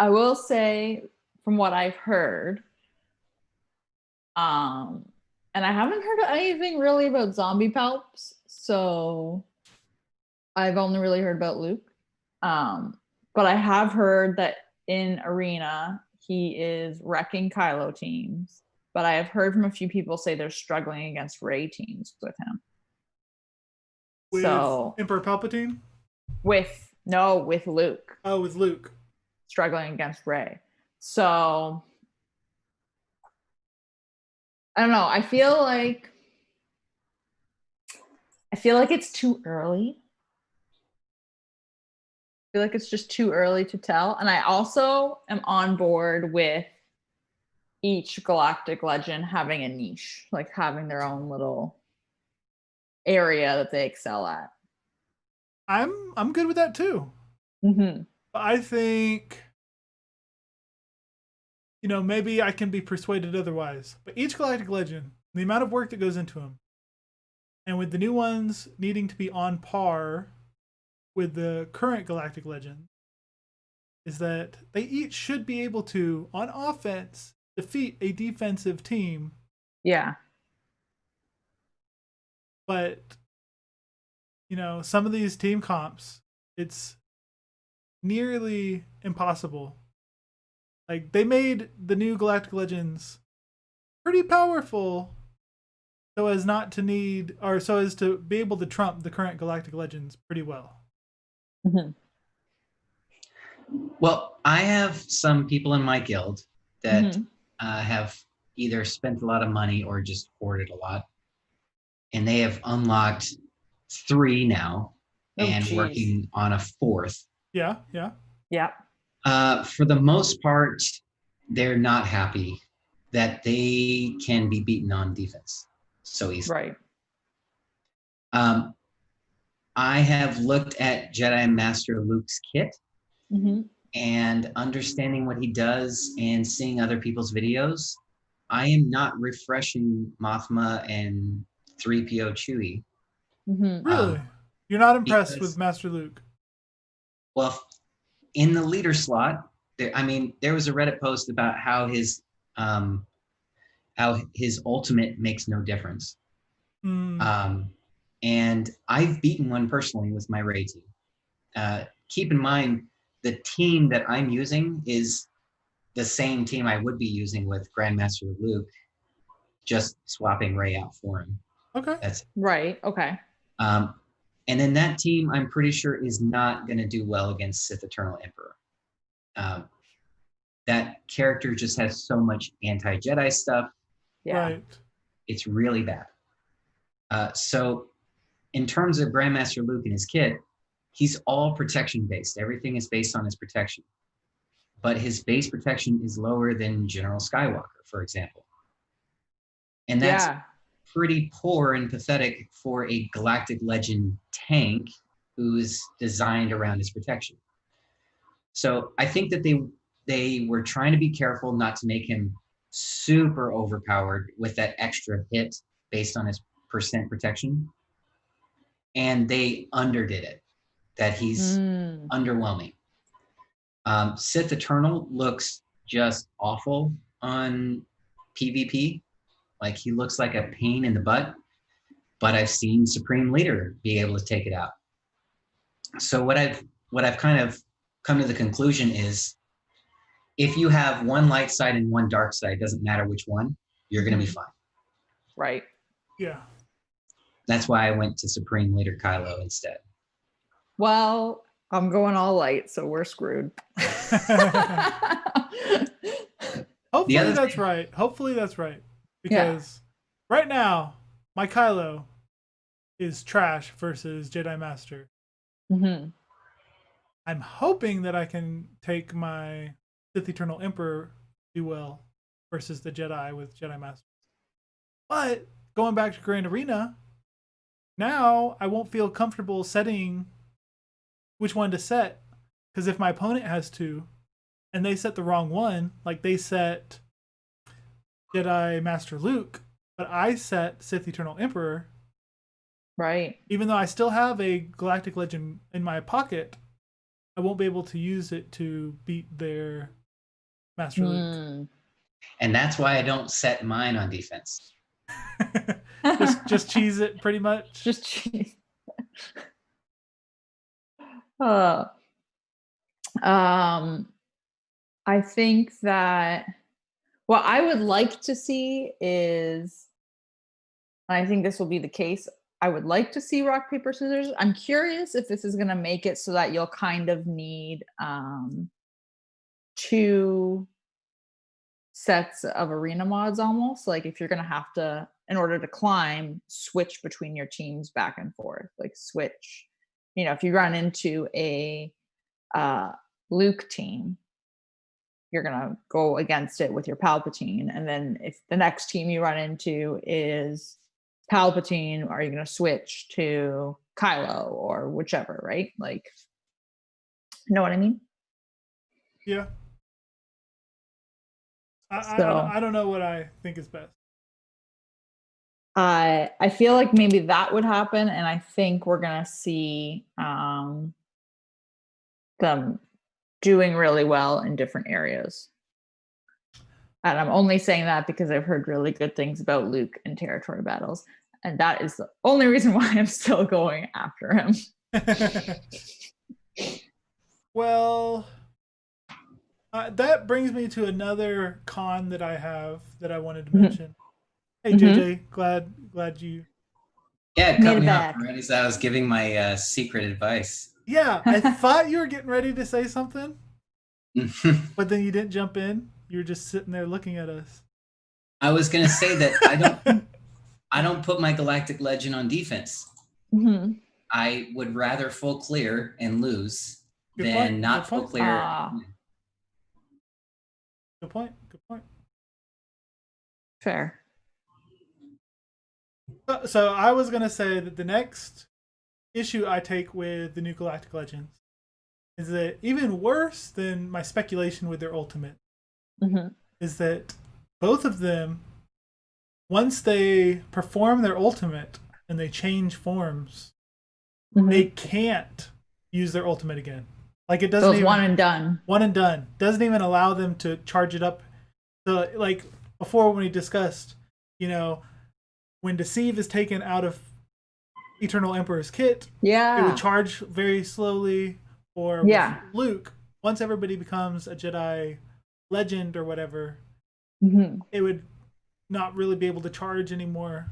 I will say, from what I've heard, and I haven't heard anything really about zombie palps, so I've only really heard about Luke. But I have heard that in Arena, he is wrecking Kylo teams. But I have heard from a few people say they're struggling against Rey teams with him. With Emperor Palpatine? With Luke. Oh, with Luke. Struggling against Rey. So I don't know. I feel like it's too early. I feel like it's just too early to tell. And I also am on board with each Galactic Legend having a niche, like having their own little area that they excel at. I'm good with that too. I think, maybe I can be persuaded otherwise. But each Galactic Legend, the amount of work that goes into them, and with the new ones needing to be on par with the current Galactic Legend, is that they each should be able to, on offense, defeat a defensive team. Yeah. But, some of these team comps, it's nearly impossible. Like, they made the new Galactic Legends pretty powerful so as not to need, or so as to be able to trump the current Galactic Legends pretty well. Mhm. Well, I have some people in my guild that Mhm. have either spent a lot of money or just hoarded a lot, and they have unlocked 3 now Oh, and geez. working on a 4th. Yeah, yeah. Yeah. For the most part, they're not happy that they can be beaten on defense so easily. Right. I have looked at Jedi Master Luke's kit Mhm. and understanding what he does and seeing other people's videos. I am not refreshing Mothma and 3PO Chewie. Mhm. Really? You're not impressed Because, with Master Luke? well, in the leader slot, there was a Reddit post about um, how his ultimate makes no difference. Mm. And I've beaten one personally with my raid team. Keep in mind, the team that I'm using is the same team I would be using with Grandmaster Luke, just swapping Ray out for him. Okay. That's Right. Okay. and then that team, I'm pretty sure, is not going to do well against Sith Eternal Emperor. That character just has so much anti-Jedi stuff. Yeah. Right. It's really bad. So in terms of Grandmaster Luke and his kit, he's all protection based. Everything is based on his protection. But his base protection is lower than General Skywalker, for example. And that's Yeah. pretty poor and pathetic for a Galactic Legend tank who's designed around his protection. So I think that they were trying to be careful not to make him super overpowered with that extra hit based on his percent protection. And they underdid it, that he's underwhelming. Sith Eternal looks just awful on PvP. Like, he looks like a pain in the butt, but I've seen Supreme Leader be able to take it out. So what I've kind of come to the conclusion is, if you have one light side and one dark side, doesn't matter which one, you're going to be fine. Right. Yeah. That's why I went to Supreme Leader Kylo instead. Well, I'm going all light, so we're screwed. Hopefully that's right. Hopefully that's right. Because right now, my Kylo is trash versus Jedi Master. Mm-hmm. I'm hoping that I can take my Sith Eternal Emperor do well versus the Jedi with Jedi Master. But going back to Grand Arena, now I won't feel comfortable setting which one to set. Because if my opponent has two and they set the wrong one, like they set Jedi Master Luke, but I set Sith Eternal Emperor. Right. Even though I still have a Galactic Legend in my pocket, I won't be able to use it to beat their Master Luke. And that's why I don't set mine on defense. just cheese it, pretty much. Just cheese. I think that what I would like to see is, and I think this will be the case, I would like to see rock, paper, scissors. I'm curious if this is going to make it so that you'll kind of need 2 sets of arena mods almost. Like, if you're going to have to, in order to climb, switch between your teams back and forth. Like, switch. You know, if you run into a Luke team, you're going to go against it with your Palpatine. And then if the next team you run into is Palpatine, are you going to switch to Kylo or whichever, right? Like, you know what I mean? Yeah. I don't know what I think is best. I feel like maybe that would happen, and I think we're going to see them doing really well in different areas. And I'm only saying that because I've heard really good things about Luke in territory battles. And that is the only reason why I'm still going after him. Well, that brings me to another con that I have that I wanted to mention. Hey, JJ, glad you. Yeah, Made cut it me off back. right as I was giving my secret advice. Yeah, I thought you were getting ready to say something, but then you didn't jump in. You were just sitting there looking at us. I was gonna say that I don't put my Galactic Legend on defense. Mm-hmm. I would rather full clear and lose Good than point. not Good full point. clear. Good point. Good point. Fair. So I was gonna say that the next issue I take with the new Galactic Legends is that even worse than my speculation with their ultimate is that both of them, once they perform their ultimate and they change forms, they can't use their ultimate again. Like it doesn't So it's even one and done. One and done. Doesn't even allow them to charge it up. So like before when we discussed, when Deceive is taken out of Eternal Emperor's kit, it would charge very slowly. Or with Luke, once everybody becomes a Jedi legend or whatever, it would not really be able to charge anymore.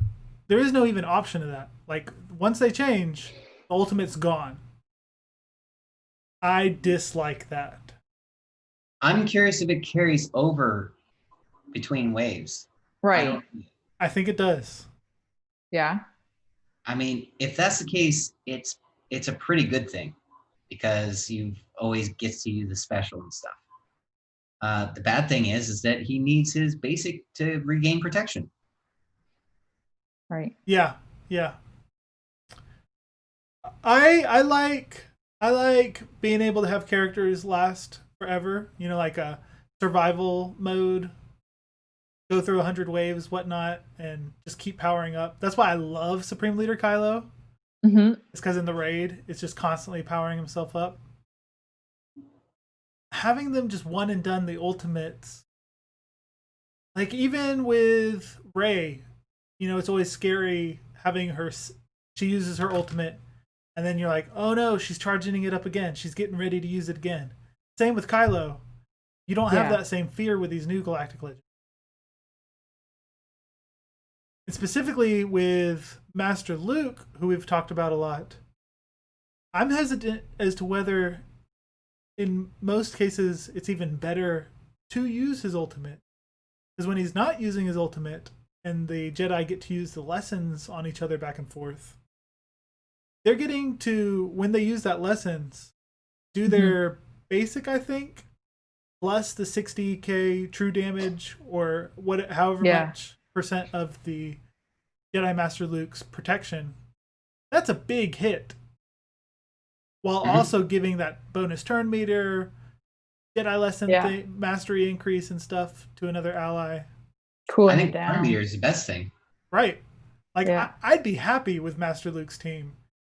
There is no even option of that. Like once they change, the ultimate's gone. I dislike that. I'm curious if it carries over between waves. Right. I think it does. Yeah. I mean, if that's the case, it's a pretty good thing because you always gets to use the special and stuff. The bad thing is that he needs his basic to regain protection. Right. Yeah. I like being able to have characters last forever. Like a survival mode, go through 100 waves, whatnot, and just keep powering up. That's why I love Supreme Leader Kylo. It's because in the raid, it's just constantly powering himself up. Having them just one and done the ultimates, like even with Rey, it's always scary having her. She uses her ultimate, and then you're like, oh no, she's charging it up again. She's getting ready to use it again. Same with Kylo. You don't have that same fear with these new Galactic Legends. And specifically with Master Luke, who we've talked about a lot, I'm hesitant as to whether, in most cases, it's even better to use his ultimate. Because when he's not using his ultimate, and the Jedi get to use the lessons on each other back and forth, they're getting to, when they use that lessons, do their basic, I think, plus the 60k true damage, or however much percent of the Jedi Master Luke's protection. That's a big hit. While also giving that bonus turn meter, Jedi lesson mastery increase and stuff to another ally. I think turn meter is the best thing. Right. Like I'd be happy with Master Luke's team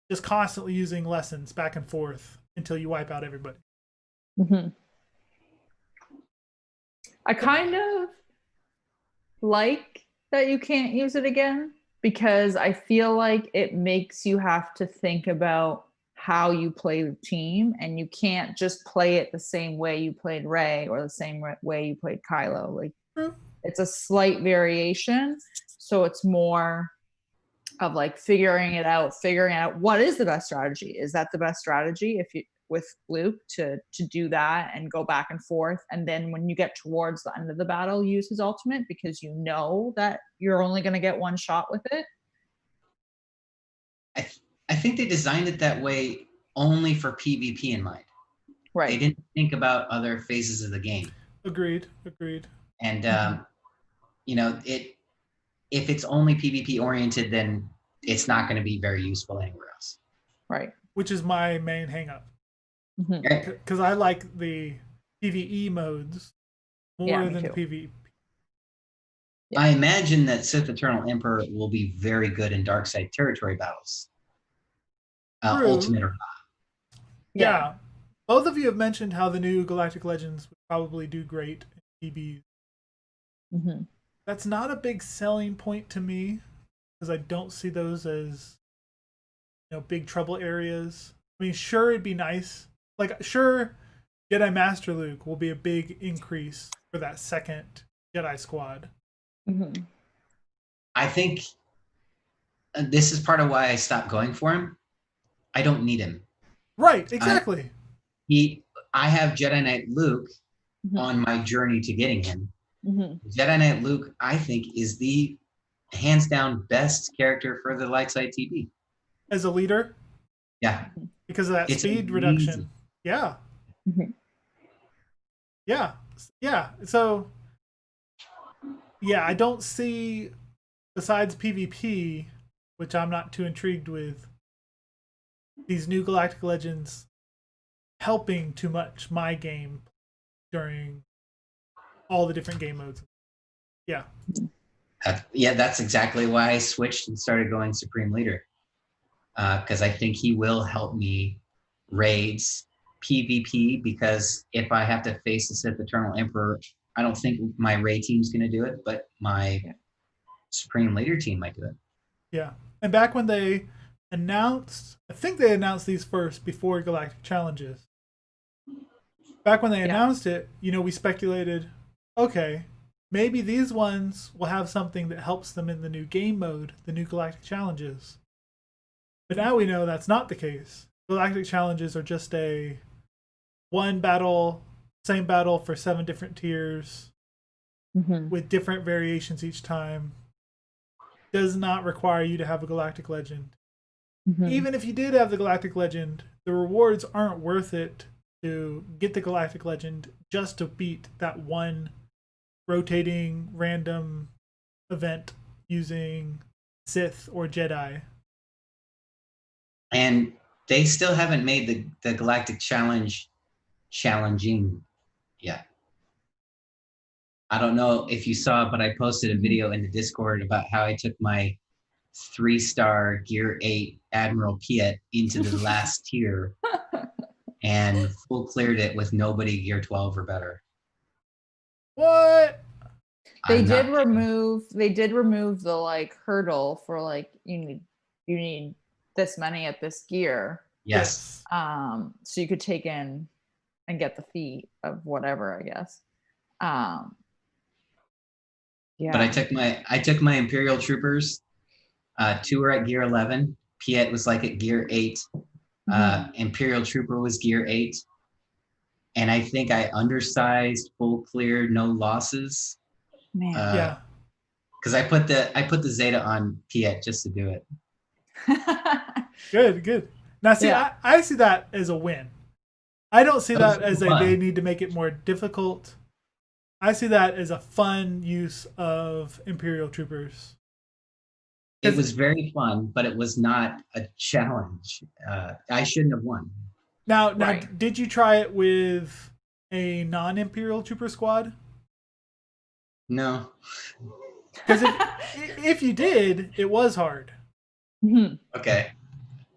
just constantly using lessons back and forth until you wipe out everybody. I kind of like that you can't use it again, because I feel like it makes you have to think about how you play the team, and you can't just play it the same way you played Rey or the same way you played Kylo. Like it's a slight variation, so it's more of like figuring out what is the best strategy. Is that the best strategy if you with Luke to do that and go back and forth, and then when you get towards the end of the battle, use his ultimate because you know that you're only going to get one shot with it? I think they designed it that way only for PvP in mind. Right. They didn't think about other phases of the game. Agreed. And if it's only PvP oriented, then it's not going to be very useful anywhere else. Right. Which is my main hang-up. Because I like the PvE modes more than the PvP. I imagine that Sith Eternal Emperor will be very good in Darkside territory battles. Ultimate or not. Yeah. Both of you have mentioned how the new Galactic Legends would probably do great in PvE. That's not a big selling point to me, because I don't see those as big trouble areas. I mean, sure, it'd be nice. like, sure, Jedi Master Luke will be a big increase for that second Jedi squad. Mm-hmm. I think this is part of why I stopped going for him. I don't need him. Right, exactly. I have Jedi Knight Luke Mm-hmm. on my journey to getting him. Mm-hmm. Jedi Knight Luke, I think, is the hands down best character for the light side TV. As a leader? Yeah. Because of that It's speed amazing. reduction. Yeah. Mm-hmm. Yeah. Yeah. So, yeah, I don't see, besides PvP, which I'm not too intrigued with, these new Galactic Legends helping too much my game during all the different game modes. Yeah. Yeah, that's exactly why I switched and started going Supreme Leader. Because I think he will help me raids, PvP, because if I have to face the Sith Eternal Emperor, I don't think my raid team's going to do it, but my Supreme Leader team might do it. Yeah. And back when they announced, I think they announced these first before Galactic Challenges. Back when they announced it, we speculated, okay, maybe these ones will have something that helps them in the new game mode, the new Galactic Challenges. But now we know that's not the case. Galactic Challenges are just a one battle, same battle for 7 different tiers with different variations each time. Does not require you to have a Galactic Legend. Even if you did have the Galactic Legend, the rewards aren't worth it to get the Galactic Legend just to beat that one rotating random event using Sith or Jedi. And they still haven't made the Galactic Challenge challenging yet. I don't know if you saw, but I posted a video in the Discord about how I took my 3-star Gear 8 Admiral Piet into the last tier and full cleared it with nobody Gear 12 or better. What? They did remove the like hurdle for like you need this many at this gear. Yes. So you could take in and get the feat of whatever, I guess. Yeah. But I took my Imperial Troopers. 2 were at Gear 11. Piet was like at Gear 8. Imperial Trooper was Gear 8. And I think I undersized, full clear, no losses. Man. Yeah. Because I put the Zeta on Piet just to do it. Good. Now, see, I see that as a win. I don't see that as they need to make it more difficult. I see that as a fun use of Imperial Troopers. It was very fun, but it was not a challenge. I shouldn't have won. Now, did you try it with a non-Imperial Trooper squad? No. Because if you did, it was hard. Okay.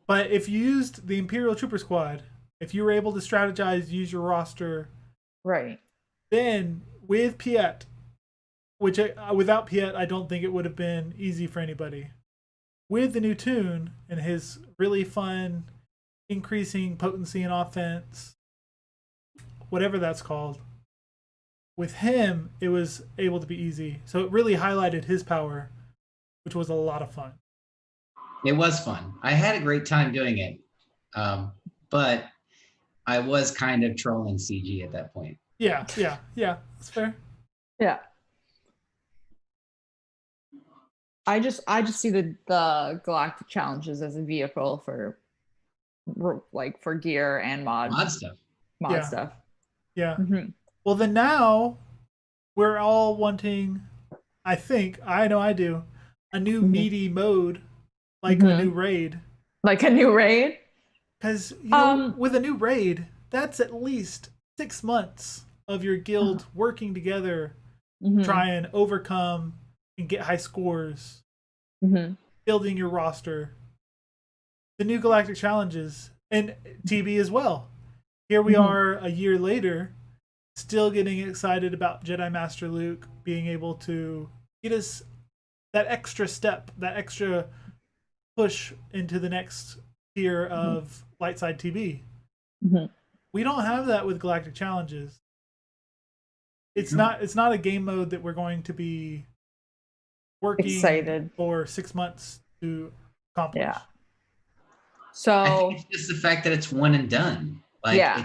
But if you used the Imperial Trooper squad, if you were able to strategize, use your roster, right, then with Piet, which without Piet, I don't think it would have been easy for anybody. With the new tune and his really fun increasing potency and offense, whatever that's called, with him, it was able to be easy. So it really highlighted his power, which was a lot of fun. It was fun. I had a great time doing it. But I was kind of trolling CG at that point. Yeah, that's fair. Yeah. I just see the Galactic Challenges as a vehicle for gear and mod stuff. Stuff. Yeah. Well, then now we're all wanting, I know I do, a new meaty mode, like a new raid. Like a new raid? Because with a new raid, that's at least 6 months of your guild working together, try and overcome and get high scores, building your roster. The new Galactic Challenges, and TB as well. Here we are a year later, still getting excited about Jedi Master Luke being able to get us that extra step, that extra push into the next tier of light side TB. we don't have that with Galactic Challenges. It's not a game mode that we're going to be working Excited for 6 months to accomplish. Yeah. I So think it's just the fact that it's one and done. Like Yeah.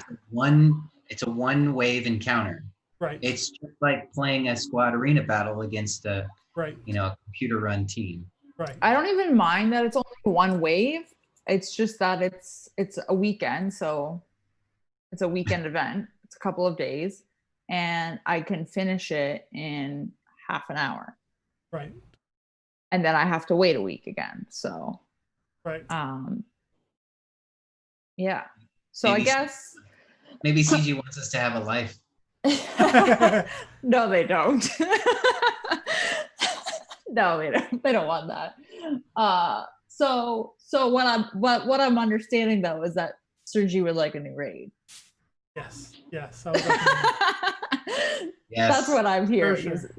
it's a one wave encounter. Right. It's just like playing a squad arena battle against a Right. a computer run team. Right. I don't even mind that it's only one wave. It's just that it's a weekend, so it's a weekend event. It's a couple of days, and I can finish it in half an hour. Right. And then I have to wait a week again. So Right. yeah. So Maybe- I guess Maybe CG wants us to have a life. no, they don't. No, they don't want that. So what I'm understanding though is that Sergi would like a new raid. Yes. I was recommending. Yes. That's what I'm hearing. sure. Is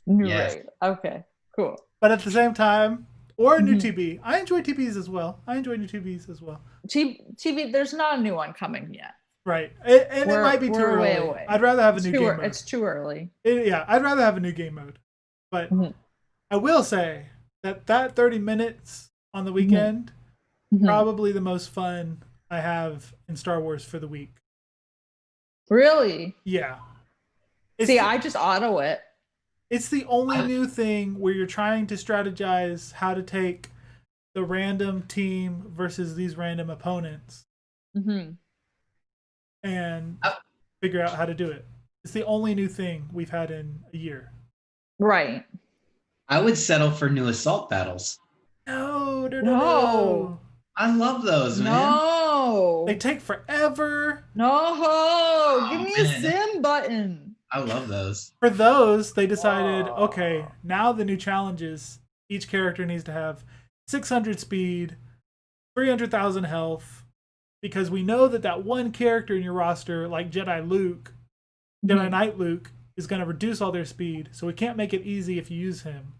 new Yes. raid. Okay, cool. But at the same time, or a new Mhm. TB. I enjoy TBs as well. I enjoy new TBs as well. TV, there's not a new one coming yet. Right. And it We're- might be too we're early. way away. I'd rather have a It's new too, game mode. it's too early. Yeah, I'd rather have a new game mode. But Mhm. I will say that 30 minutes on the weekend, Mhm. probably the most fun I have in Star Wars for the week. Really? Yeah. See, I just auto it. It's the only new thing where you're trying to strategize how to take the random team versus these random opponents Mm-hmm. and figure out how to do it. It's the only new thing we've had in a year. Right. I would settle for new assault battles. No. I love those, man. No. They take forever. No. Give me a man. sim button. I love those. For those, they decided, okay, now the new challenges, each character needs to have 600 speed, 300,000 health, because we know that one character in your roster, like Jedi Knight Luke, is going to reduce all their speed, so we can't make it easy if you use him.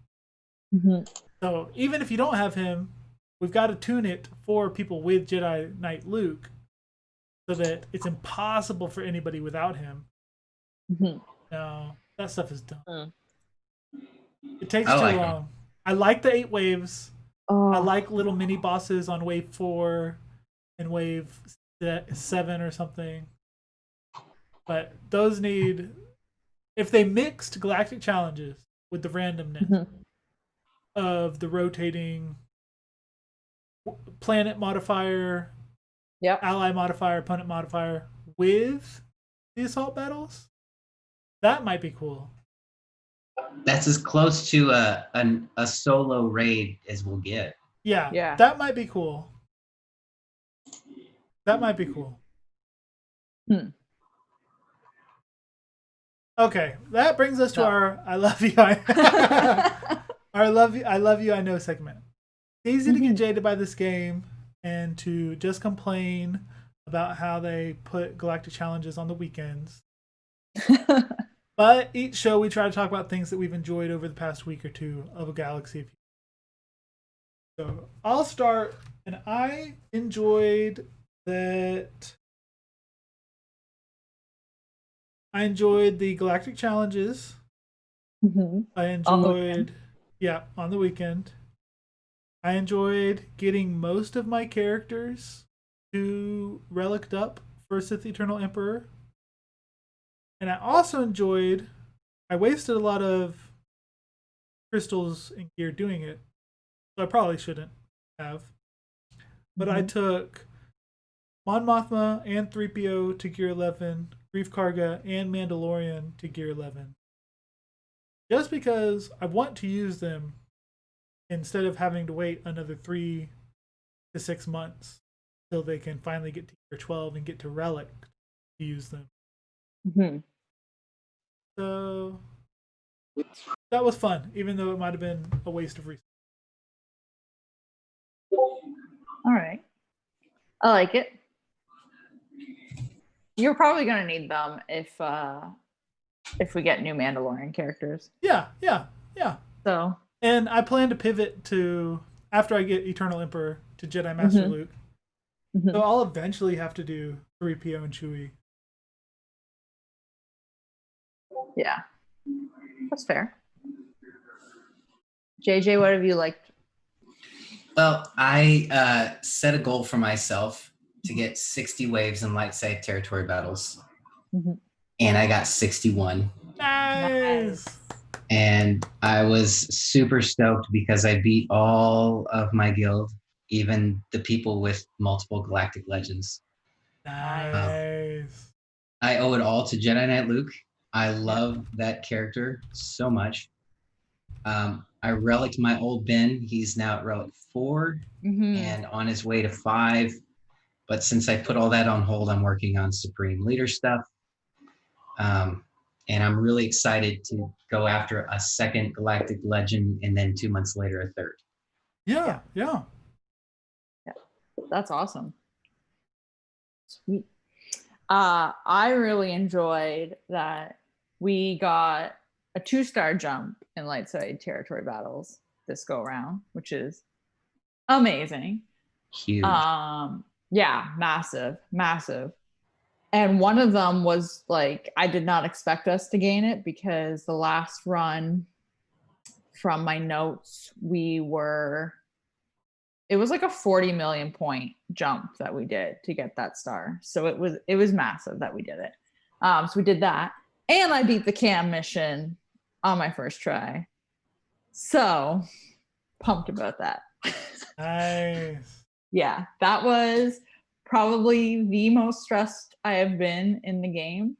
Mm-hmm. So even if you don't have him, we've got to tune it for people with Jedi Knight Luke so that it's impossible for anybody without him. Mm-hmm. No, that stuff is dumb. Mm. It takes I too like 'em. long. I like the 8 waves. Oh. I like little mini bosses on wave 4 and wave 7 or something. But those need... If they mixed Galactic Challenges with the randomness Mm-hmm. of the rotating planet modifier, Yep. ally modifier, opponent modifier with the assault battles, that might be cool. That's as close to a solo raid as we'll get. Yeah, that might be cool. That might be cool. Okay, that brings us to our I love you. I love you. I know segment. It's easy to get jaded by this game and to just complain about how they put Galactic Challenges on the weekends. But each show we try to talk about things that we've enjoyed over the past week or two of a galaxy. So I'll start, and I enjoyed that. I enjoyed the Galactic Challenges. Mm-hmm. I enjoyed, on the weekend. I enjoyed getting most of my characters to relicked up for Sith Eternal Emperor. And I also enjoyed, I wasted a lot of crystals and gear doing it. So I probably shouldn't have. But I took Mon Mothma and 3PO to gear 11, Grief Karga and Mandalorian to gear 11. Just because I want to use them instead of having to wait another 3 to 6 months till they can finally get to gear 12 and get to relic to use them. Mm-hmm. So that was fun, even though it might have been a waste of resources. All right. I like it. You're probably gonna need them if we get new Mandalorian characters. Yeah. So And I plan to pivot to, after I get Eternal Emperor, to Jedi Master Luke. Mhm. So I'll eventually have to do 3PO and Chewie Yeah, that's fair. JJ, what have you liked? Well, I set a goal for myself to get 60 waves in light side territory battles, Mhm. and I got 61. Nice. And I was super stoked because I beat all of my guild, even the people with multiple Galactic legends. Nice. I owe it all to Jedi Knight Luke. I Yeah. love that character so much. I relicked my old Ben. He's now at relic 4 and on his way to 5. But since I put all that on hold, I'm working on Supreme Leader stuff. And I'm really excited to go after a second Galactic Legend and then 2 months later, a third. Yeah. That's awesome. Sweet. I really enjoyed that we got a 2-star jump in light side territory battles this go around, which is amazing. Huge. Yeah, massive. And one of them was like, I did not expect us to gain it because the last run from my notes, it was like a 40 million point jump that we did to get that star. So it was massive that we did it. So we did that. And I beat the cam mission on my first try. So pumped about that. Nice. Yeah, that was probably the most stressed I have been in the game.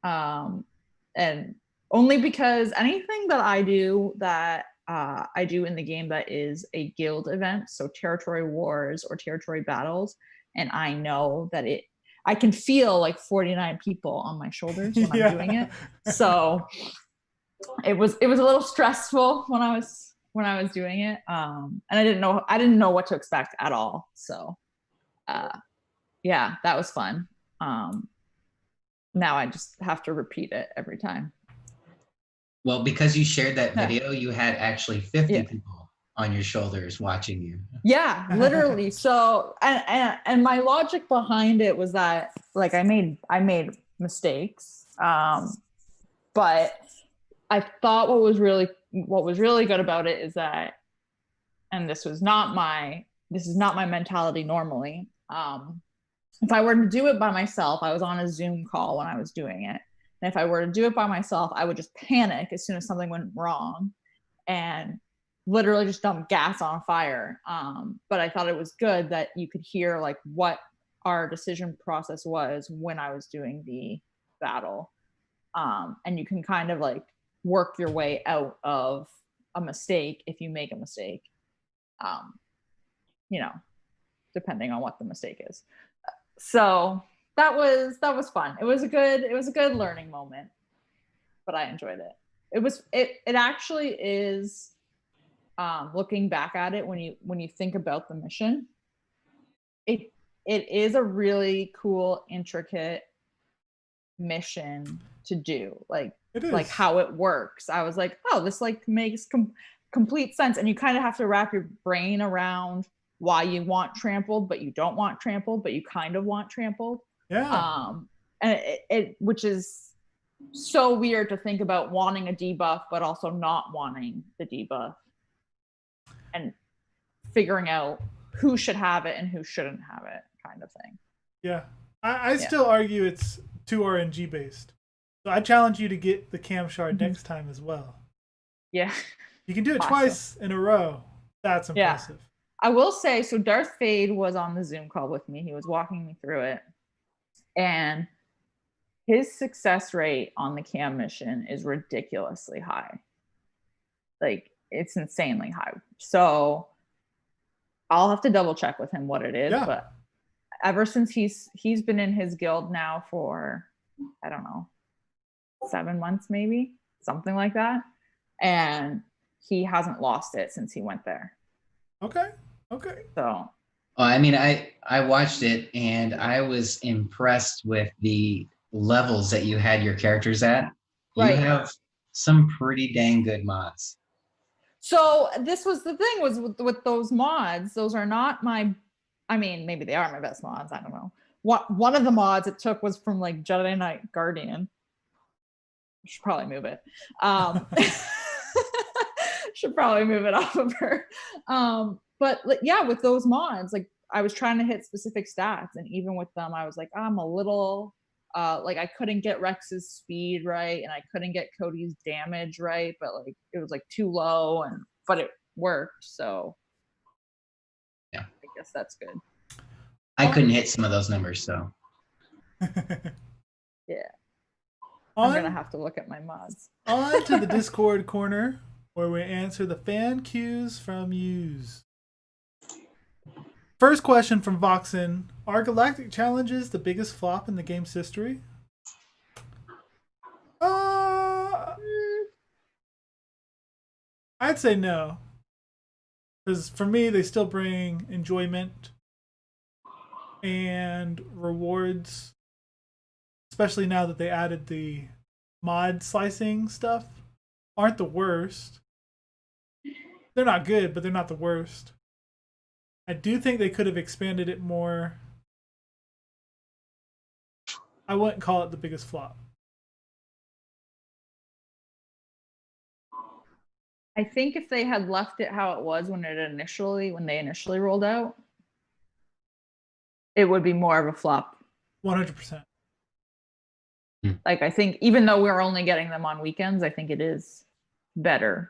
And only because anything that I do in the game that is a guild event, so territory wars or territory battles, and I know that I can feel like 49 people on my shoulders when I'm doing it. So it was a little stressful when I was doing it. And I didn't know what to expect at all. So yeah, that was fun. Now I just have to repeat it every time. Well, because you shared that video, you had actually 50 people on your shoulders watching you. Yeah, literally. So, and my logic behind it was that, like, I made mistakes, but I thought what was really good about it is that, and this is not my mentality normally. If I were to do it by myself, I was on a Zoom call when I was doing it. And if I were to do it by myself, I would just panic as soon as something went wrong and literally just dump gas on fire. But I thought it was good that you could hear like what our decision process was when I was doing the battle. And you can kind of like work your way out of a mistake if you make a mistake, depending on what the mistake is. So that was fun. It was a good learning moment, but I enjoyed it. It actually is, looking back at it, when you think about the mission, it is a really cool, intricate mission to do. Like how it works. I was like, oh, this like makes complete sense. And you kind of have to wrap your brain around why you want trampled, but you don't want trampled, but you kind of want trampled. Yeah. And it which is so weird to think about, wanting a debuff, but also not wanting the debuff, and figuring out who should have it and who shouldn't have it, kind of thing. Yeah. I still argue it's too RNG based. So I challenge you to get the cam shard next time as well. Yeah. You can do it twice in a row. That's impressive. Yeah. I will say, so Darth Fade was on the Zoom call with me. He was walking me through it. And his success rate on the cam mission is ridiculously high. Like, it's insanely high. So I'll have to double check with him what it is. Yeah. But ever since he's been in his guild now for, I don't know, 7 months, maybe, something like that. And he hasn't lost it since he went there. Okay. So, I mean, I watched it and I was impressed with the levels that you had your characters at. Right. You have some pretty dang good mods. So this was the thing, was with those mods, those are not my, I mean, maybe they are my best mods, I don't know. One of the mods it took was from like Jedi Knight Guardian. Should probably move it. Should probably move it off of her. But yeah, with those mods, like I was trying to hit specific stats, and even with them, I was like, I'm a little like I couldn't get Rex's speed right, and I couldn't get Cody's damage right, but like it was like too low, but it worked. So yeah, I guess that's good. I couldn't hit some of those numbers, so yeah. I'm gonna have to look at my mods. On to the Discord corner, where we answer the fan cues from yous. First question from Voxen: are Galactic challenges the biggest flop in the game's history? I'd say no, because for me, they still bring enjoyment and rewards. Especially now that they added the mod slicing stuff, aren't the worst. They're not good, but they're not the worst. I do think they could have expanded it more. I wouldn't call it the biggest flop. I think if they had left it how it was when they initially rolled out, it would be more of a flop. 100%. Like, I think even though we're only getting them on weekends, I think it is better.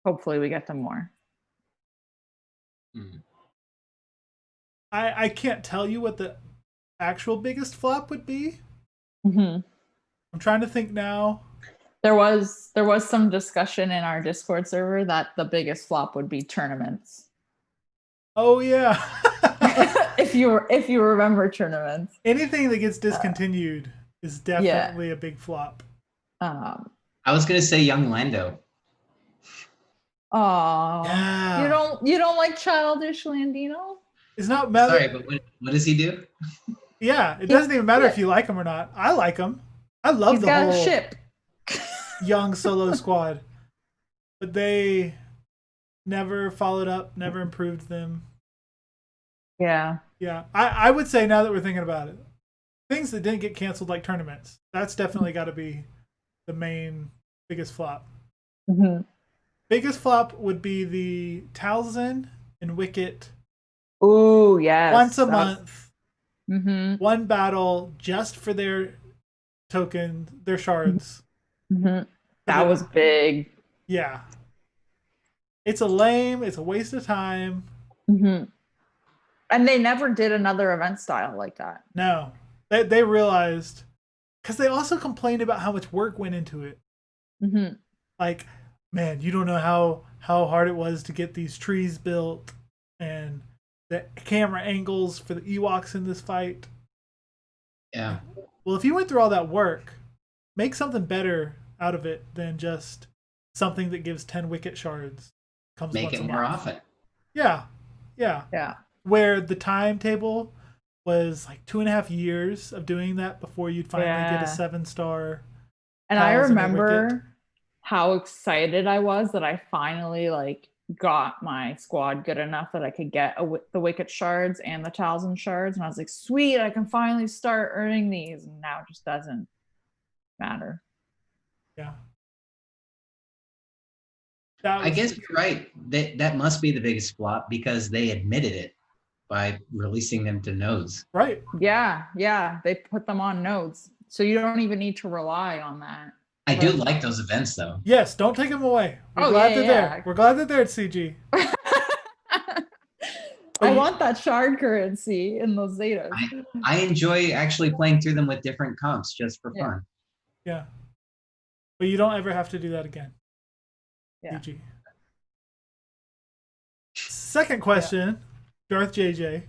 Hopefully we get them more. I can't tell you what the actual biggest flop would be. I'm trying to think now. There was some discussion in our Discord server that the biggest flop would be tournaments. Oh yeah. if you remember tournaments. Anything that gets discontinued is definitely a big flop. I was gonna say Young Lando. Oh, yeah. You don't like Childish Landino? It's not matter. Sorry, but what does he do? Yeah, it doesn't even matter if you like him or not. I like him. I love the whole ship. Young Solo Squad, but they never followed up, never improved them. Yeah. I would say, now that we're thinking about it, things that didn't get canceled, like tournaments, that's definitely got to be the main biggest flop. Biggest flop would be the Talzin and Wicket. Oh yes. Once a month. One battle just for their token, their shards. That was big. Yeah. It's a waste of time. And they never did another event style like that. No. They realized, because they also complained about how much work went into it. Like, man, you don't know how hard it was to get these trees built and the camera angles for the Ewoks in this fight. Yeah. Well, if you went through all that work, make something better out of it than just something that gives 10 Wicket shards. Make it more often. Yeah. Where the timetable was like 2.5 years of doing that before you'd finally get a 7-star. And I remember how excited I was that I finally got my squad good enough that I could get the Wicket shards and the Talzin shards, and I was like, sweet, I can finally start earning these. And now it just doesn't matter. Yeah. I guess you're right. That must be the biggest flop, because they admitted it by releasing them to nodes. Right. Yeah. They put them on nodes. So you don't even need to rely on that. I do like those events, though. Yes, don't take them away. We're glad they're there. We're glad that they're at CG. I want that shard currency in those Zetas. I enjoy actually playing through them with different comps just for fun. Yeah. But you don't ever have to do that again. Yeah. CG. Second question, Darth JJ.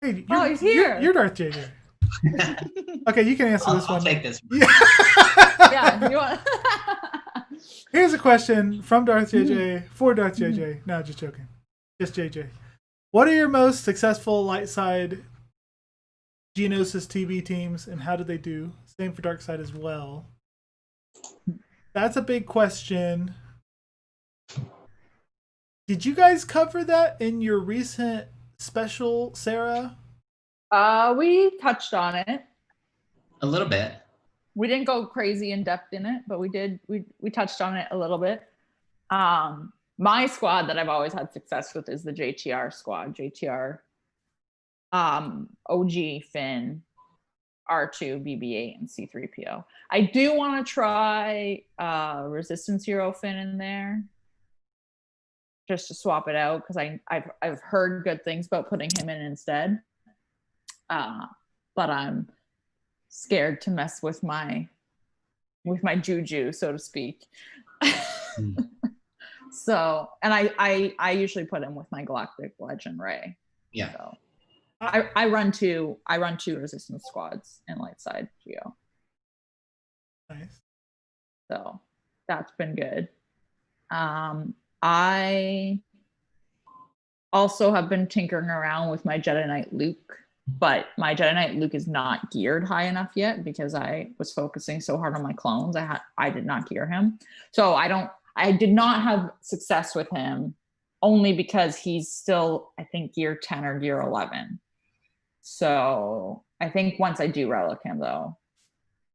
Hey, he's here. You're Darth JJ. Okay, you can answer this one. I'll take this one. Yeah, you want... Here's a question from Darth JJ for Darth JJ. No, just joking. Just JJ. What are your most successful light side Geonosis TV teams, and how did they do? Same for dark side as well. That's a big question. Did you guys cover that in your recent special, Sarah? We touched on it. A little bit. We didn't go crazy in depth in it, but we touched on it a little bit. My squad that I've always had success with is the JTR squad. JTR, OG, Finn, R2, BB-8, and C-3PO. I do want to try Resistance Hero Finn in there, just to swap it out, because I've heard good things about putting him in instead. But I'm scared to mess with my juju, so to speak. So, and I usually put him with my Galactic Legend Ray. Yeah. So I run two resistance squads in light side Geo. Nice. So that's been good. I also have been tinkering around with my Jedi Knight Luke, but my Jedi Knight Luke is not geared high enough yet because I was focusing so hard on my clones. I did not gear him. So I did not have success with him only because he's still, I think, gear 10 or gear 11. So I think once I do relic him, though,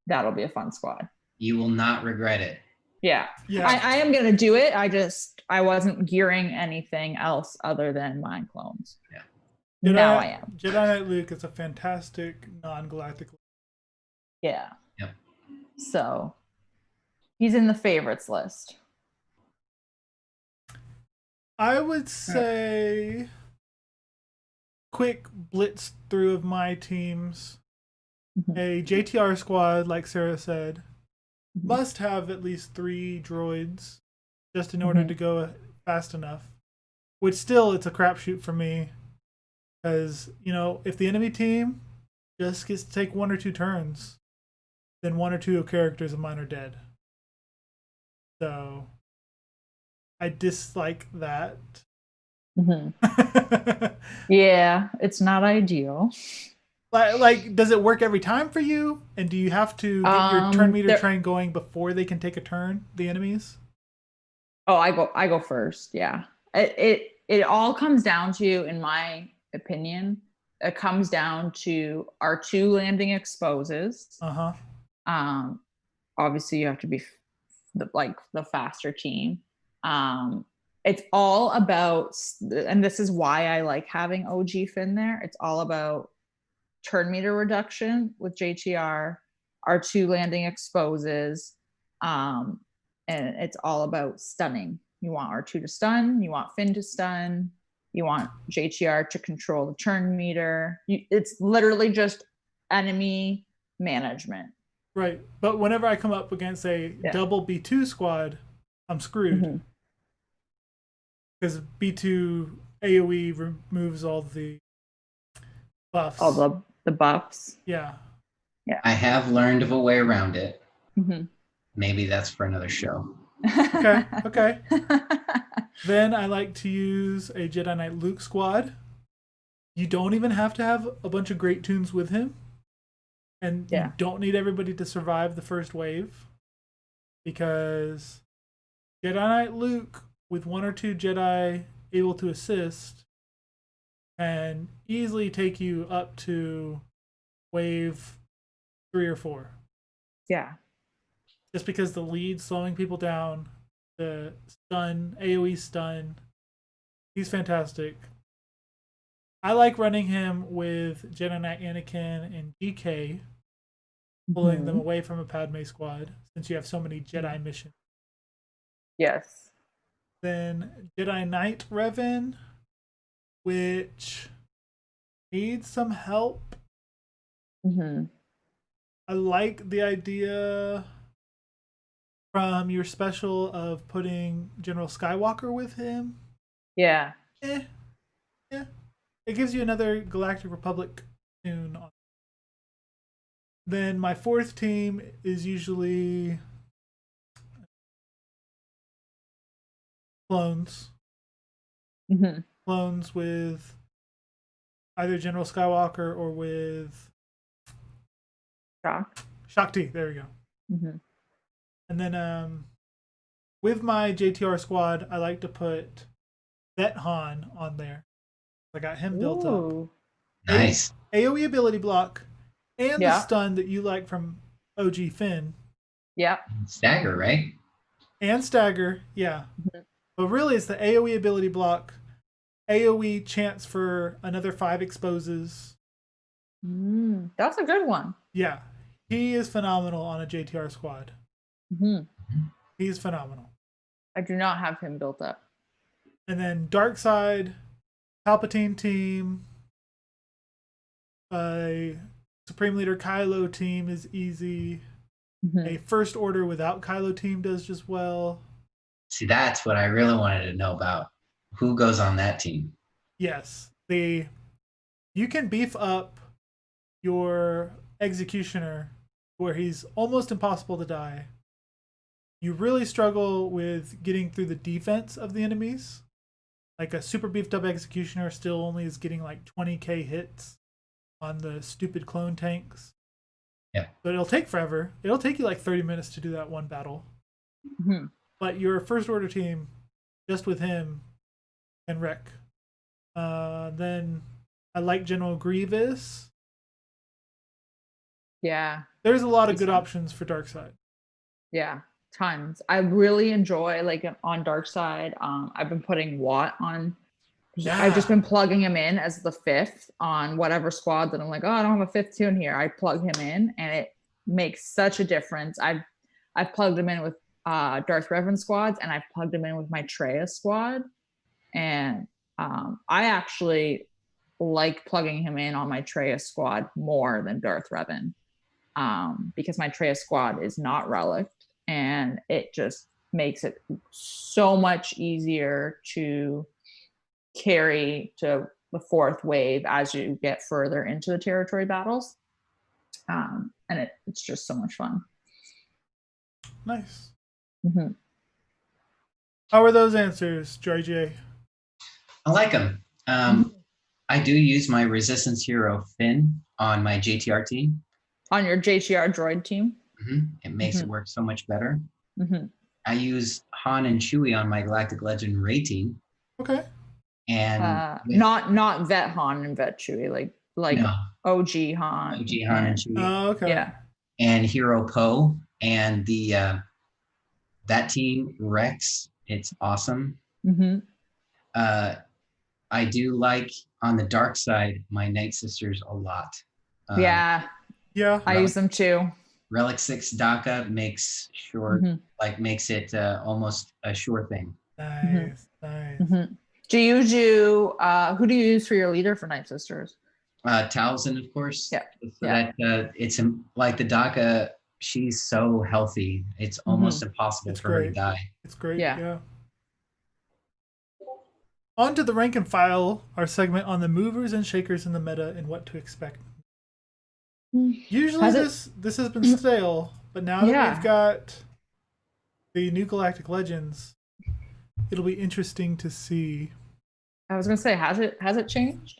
that'll be a fun squad. You will not regret it. Yeah. I am going to do it. I wasn't gearing anything else other than my clones. Yeah. Now I am. Jedi Knight Luke is a fantastic non-galactic. Yeah. Yep. So he's in the favorites list. I would say quick blitz through of my teams. A JTR squad, like Sarah said, must have at least 3 droids just in order to go fast enough. Which still, it's a crapshoot for me. Because, if the enemy team just gets to take 1 or 2 turns, then 1 or 2 characters of mine are dead. So I dislike that. Yeah, it's not ideal. Like, does it work every time for you? And do you have to get your turn meter train going before they can take a turn, the enemies? Oh, I go first. Yeah. It all comes down to, in my opinion, it comes down to R2 landing exposes. Obviously you have to be the faster team. It's all about, and this is why I like having OG Finn there. It's all about turn meter reduction with JTR, R2 landing exposes, and it's all about stunning. You want R2 to stun, you want Finn to stun, you want JTR to control the turn meter. It's literally just enemy management. Right. But whenever I come up against a double B2 squad, I'm screwed. Because B2 AoE removes all the buffs. All the buffs. Yeah. I have learned of a way around it. Maybe that's for another show. Okay. Then I like to use a Jedi Knight Luke squad. You don't even have to have a bunch of great tunes with him. And you don't need everybody to survive the first wave. Because Jedi Knight Luke, with 1 or 2 Jedi able to assist, can easily take you up to wave 3 or 4. Yeah. Just because the lead slowing people down, the stun, AoE stun, he's fantastic. I like running him with Jedi Knight Anakin and GK, pulling them away from a Padme squad, since you have so many Jedi missions. Yes. Then Jedi Knight Revan, which needs some help. I like the idea from your special of putting General Skywalker with him. Yeah. It gives you another Galactic Republic tune. Then my 4th team is usually clones. Clones with either General Skywalker or with Shakti. There we go. And then with my JTR squad, I like to put Vet Han on there. I got him built up. Nice. AoE ability block and the stun that you like from OG Finn. Yep. Stagger, right? And Stagger, yeah. Mhm. But really, it's the AoE ability block, AoE chance for another 5 exposes. That's a good one. Yeah, he is phenomenal on a JTR squad. Hmm. He's phenomenal. I do not have him built up. And then Dark Side, Palpatine team, a Supreme Leader Kylo team is easy. Mhm. A First Order without Kylo team does just well. See, that's what I really wanted to know about. Who goes on that team? Yes, you can beef up your Executioner where he's almost impossible to die. You really struggle with getting through the defense of the enemies. Like a super beefed up Executioner still only is getting like 20k hits on the stupid clone tanks. Yeah. But it'll take forever. It'll take you like 30 minutes to do that one battle. Mhm. But your First Order team, just with him, can wreck. Then I like General Grievous. Yeah. There's a lot of He's good fun. options for Darkseid. Yeah. Tons. I really enjoy like on Dark Side. I've been putting Watt on. I've just been plugging him in as the 5th on whatever squad that I'm like, oh, I don't have a 5th tune here. I plug him in, and it makes such a difference. I've plugged him in with Darth Revan squads, and I've plugged him in with my Traya squad, and I actually like plugging him in on my Traya squad more than Darth Revan, because my Traya squad is not relic. And it just makes it so much easier to carry to the 4th wave as you get further into the territory battles. And it's just so much fun. Nice. Mm-hmm. How are those answers, JJ? I like them. I do use my Resistance hero Finn on my JTR team. On your JTR droid team? It makes it work so much better. I use Han and Chewie on my Galactic Legend Ray team. Okay. And not Vet Han and Vet Chewie, like no, OG Han. OG Han and Chewie. Oh, okay. Yeah. And Hero Poe and the that team Rex. It's awesome. I do like on the dark side my Night Sisters a lot. Yeah. I use them too. Relic 6 DACA makes makes it almost a sure thing. Nice, nice. Do you who do you use for your leader for Night Sisters? Talzin, of course. Yeah. So that it's like the DACA, she's so healthy. It's almost impossible for her to die. It's great. Yeah. Yeah. On to the rank and file, our segment on the movers and shakers in the meta and what to expect. Usually this has been stale, but now that we've got the new Galactic Legends, it'll be interesting to see. I was gonna say, has it changed?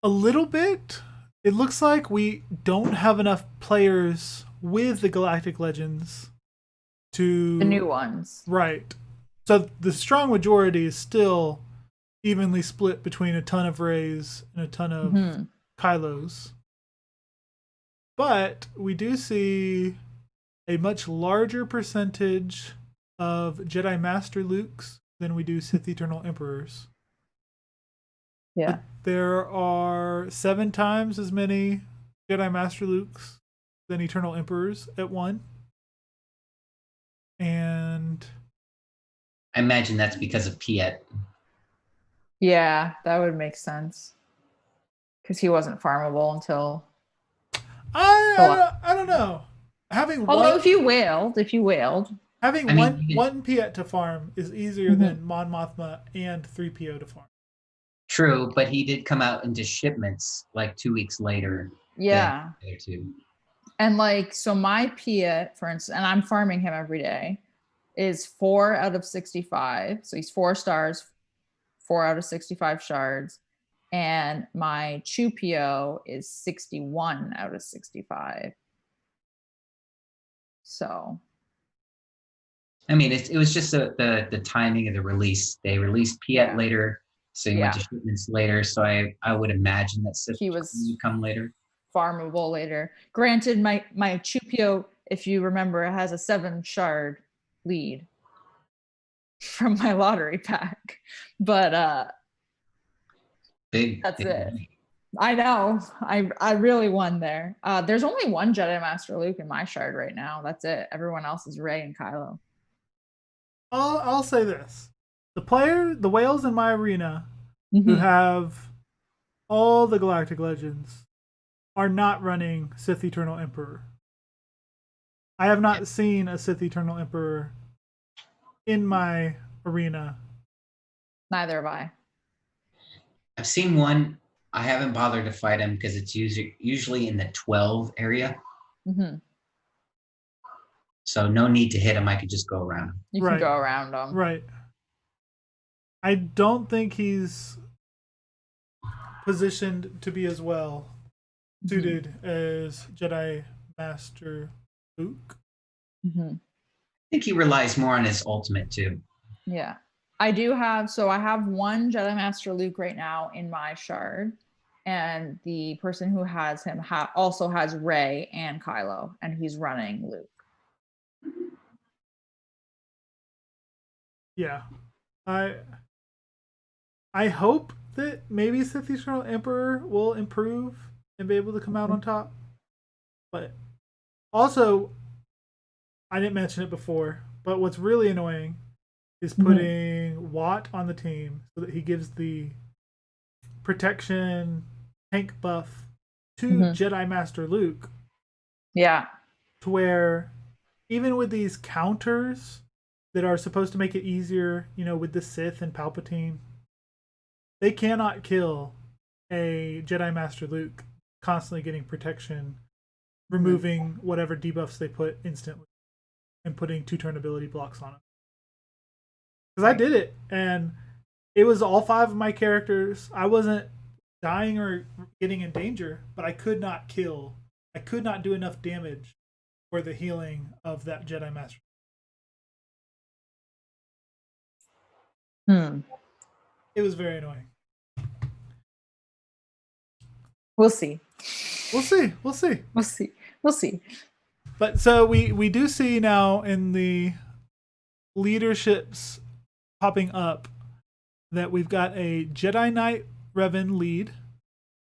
A little bit. It looks like we don't have enough players with the Galactic Legends to The new ones. Right. So the strong majority is still evenly split between a ton of Rays and a ton of Kylos. But we do see a much larger percentage of Jedi Master Lukes than we do Sith Eternal Emperors. Yeah. But there are 7 times as many Jedi Master Lukes than Eternal Emperors at 1. And I imagine that's because of Piet. Yeah, that would make sense. Because he wasn't farmable until... I don't know. Although if you wailed. Having one Piet to farm is easier than Mon Mothma and 3PO to farm. True, but he did come out into shipments like 2 weeks later. Yeah. There too. And so my Piet, for instance, and I'm farming him every day, is 4 out of 65. So he's 4 stars, 4 out of 65 shards. And my Chupio is 61 out of 65. So. I mean, it was just the timing of the release. They released Piet later, so he went to shipments later. So I would imagine that Sith would come later. farmable later. Granted, my Chupio, if you remember, it has a 7 shard lead from my lottery pack, but that's it. I know. I really won there. There's only one Jedi Master Luke in my shard right now. That's it. Everyone else is Rey and Kylo. I'll say this: the whales in my arena who have all the Galactic Legends are not running Sith Eternal Emperor. I have not seen a Sith Eternal Emperor in my arena. Neither have I. I've seen one. I haven't bothered to fight him because it's usually in the 12 area. So no need to hit him. I could just go around him. You can go around him. Right. I don't think he's positioned to be as well suited as Jedi Master Luke. I think he relies more on his ultimate too. Yeah. I have one Jedi Master Luke right now in my shard, and the person who has him also has Rey and Kylo, and he's running Luke. Yeah. I hope that maybe Sith Eternal Emperor will improve and be able to come out on top. But also, I didn't mention it before, but what's really annoying is putting Watt on the team so that he gives the protection tank buff to Jedi Master Luke. Yeah. To where even with these counters that are supposed to make it easier, with the Sith and Palpatine, they cannot kill a Jedi Master Luke constantly getting protection, removing whatever debuffs they put instantly, and putting 2-turn ability blocks on it. Because I did it, and it was all 5 of my characters. I wasn't dying or getting in danger, but I could not kill. I could not do enough damage for the healing of that Jedi Master. It was very annoying. We'll see. We'll see. But so we do see now in the leaderships popping up that we've got a Jedi Knight Revan lead,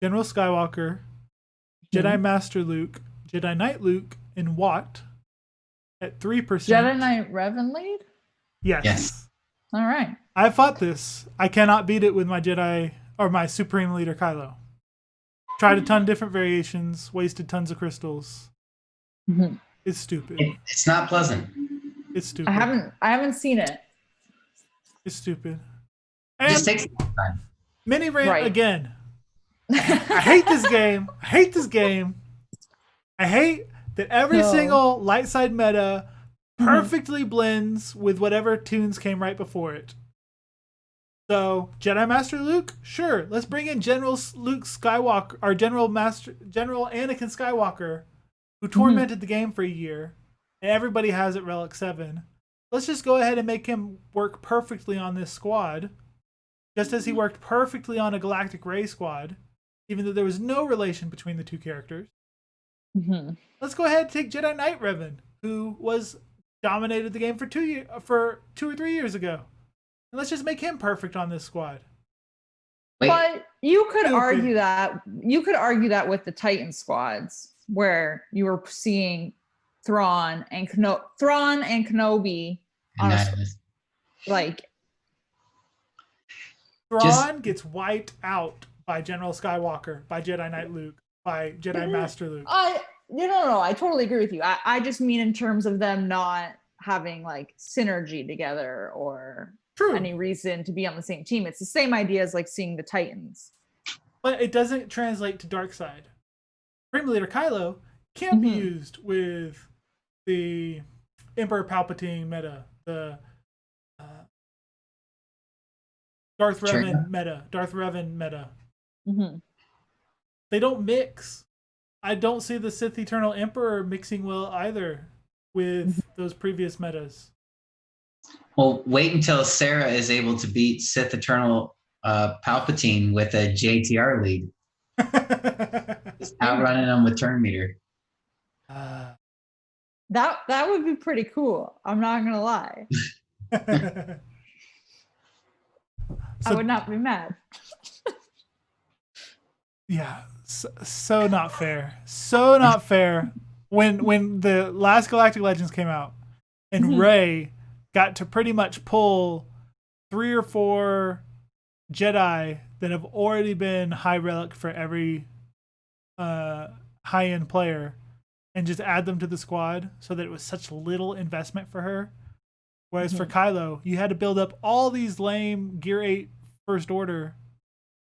General Skywalker, Jedi Master Luke, Jedi Knight Luke, and Watt at 3%. Jedi Knight Revan lead? Yes. All right. I fought this. I cannot beat it with my Jedi or my Supreme Leader Kylo. Tried a ton of different variations, wasted tons of crystals. It's stupid. It's not pleasant. It's stupid. I haven't seen it. It's stupid. It just takes time. Mini rant again. I hate this game. I hate that every single light side meta perfectly blends with whatever tunes came right before it. So, Jedi Master Luke, sure, let's bring in General Luke Skywalker, or General Anakin Skywalker, who tormented the game for a year, and everybody has it Relic 7. Let's just go ahead and make him work perfectly on this squad, just as he worked perfectly on a Galactic Rey squad, even though there was no relation between the two characters. Let's go ahead and take Jedi Knight Revan, who dominated the game for 2 or 3 years ago. And let's just make him perfect on this squad. But you could argue that with the Titan squads, where you were seeing Thrawn and Kenobi on Thrawn gets wiped out by General Skywalker, by Jedi Knight Luke, by Jedi Master Luke. No, I totally agree with you. I just mean in terms of them not having synergy together or any reason to be on the same team. It's the same idea as seeing the Titans. But it doesn't translate to Darkseid. Supreme Leader Kylo can't be used with the Emperor Palpatine meta, the Darth Revan meta. They don't mix. I don't see the Sith Eternal Emperor mixing well either with those previous metas. Well, wait until Sarah is able to beat Sith Eternal Palpatine with a JTR lead. Just outrunning them with turn meter. That would be pretty cool. I'm not gonna lie. I would not be mad. Yeah, so not fair. So not fair. When the last Galactic Legends came out, and Rey got to pretty much pull 3 or 4 Jedi that have already been high relic for every high-end player, and just add them to the squad, so that it was such little investment for her. Whereas for Kylo, you had to build up all these lame Gear 8 First Order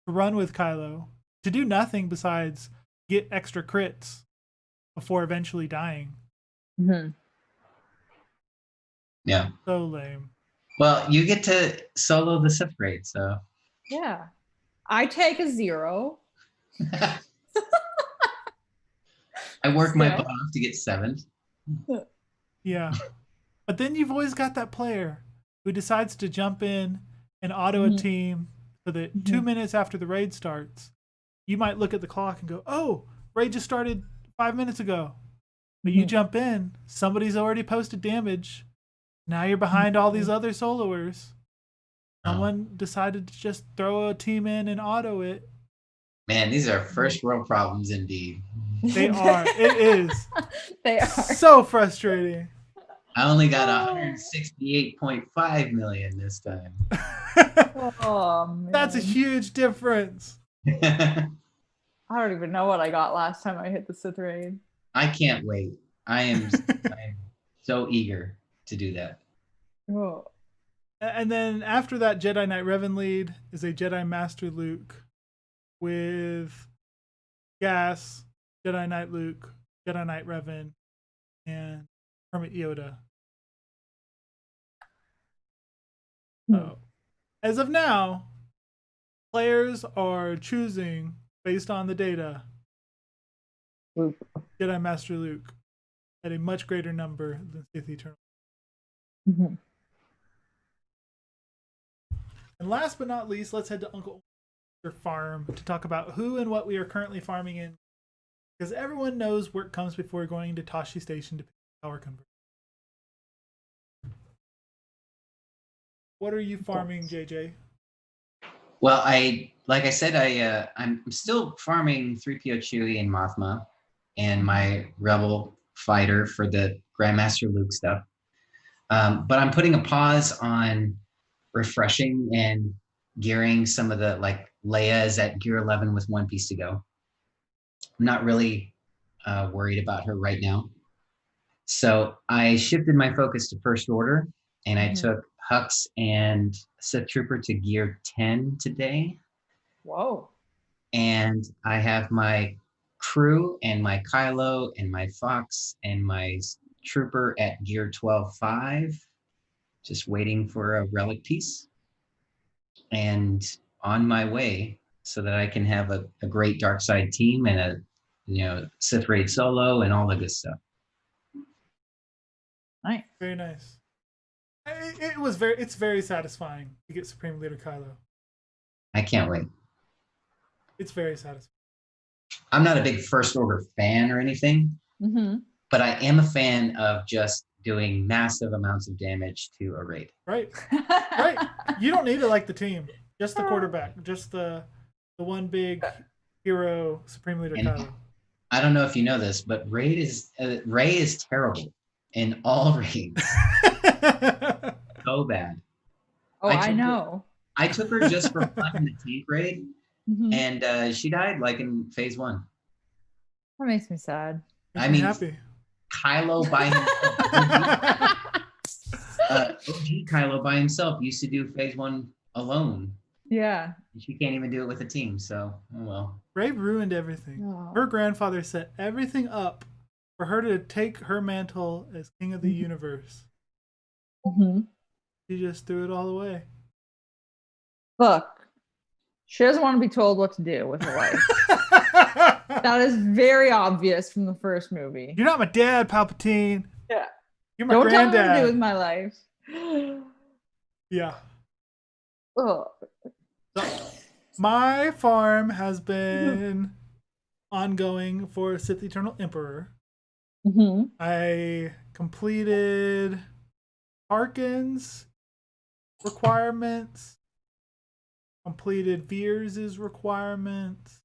to run with Kylo, to do nothing besides get extra crits before eventually dying. Yeah. So lame. Well, you get to solo the Sith raid, so. Yeah. I take a 0. I work my butt off to get 7. Yeah. But then you've always got that player who decides to jump in and auto a team so that 2 minutes after the raid starts, you might look at the clock and go, oh, raid just started 5 minutes ago. But you jump in, somebody's already posted damage. Now you're behind all these other soloers. Someone decided to just throw a team in and auto it. Man, these are first world problems indeed. They are. It is. They are. So frustrating. I only got 168.5 million this time. Oh, man. That's a huge difference. I don't even know what I got last time I hit the Sith raid. I can't wait. I am so eager to do that. Oh. And then after that Jedi Knight Revan lead is a Jedi Master Luke with Gas, Jedi Knight Luke, Jedi Knight Revan, and Hermit Yoda. So, as of now, players are choosing based on the data Jedi Master Luke at a much greater number than Sith Eternal. And last but not least, let's head to Uncle Farm to talk about who and what we are currently farming in. Because everyone knows work comes before going to Tashi Station to pick power converter. What are you farming, JJ? Well, like I said, I'm still farming 3PO Chewie and Mothma and my Rebel fighter for the Grandmaster Luke stuff. But I'm putting a pause on refreshing and gearing some of the, like Leia is at gear 11 with 1 piece to go. I'm not really worried about her right now. So I shifted my focus to First Order, and I took Hux and Sith Trooper to gear 10 today. Whoa. And I have my crew and my Kylo and my Fox and my Trooper at gear 12.5, just waiting for a relic piece. And on my way so that I can have a great dark side team and a Sith raid solo and all the good stuff. Nice. Very nice. It's very satisfying to get Supreme Leader Kylo. I can't wait. It's very satisfying. I'm not a big First Order fan or anything, but I am a fan of just doing massive amounts of damage to a raid. Right. Right. You don't need to like the team. Just the quarterback. Just the one big hero, Supreme Leader Kylo. I don't know if you know this, but Rey is terrible in all raids. So bad. Oh, I know. I took her just for fun in the tank raid, and she died like in phase 1. That makes me sad. I mean, happy. Kylo by himself. OG Kylo by himself used to do phase 1 alone. Yeah. She can't even do it with a team, so oh well. Rey ruined everything. Oh. Her grandfather set everything up for her to take her mantle as king of the universe. She just threw it all away. Look, she doesn't want to be told what to do with her life. That is very obvious from the first movie. You're not my dad, Palpatine. Yeah. You're my Don't granddad. tell me what to do with my life. Yeah. Oh. My farm has been ongoing for Sith Eternal Emperor. Mm-hmm. I completed Harkin's requirements, completed Veers' requirements.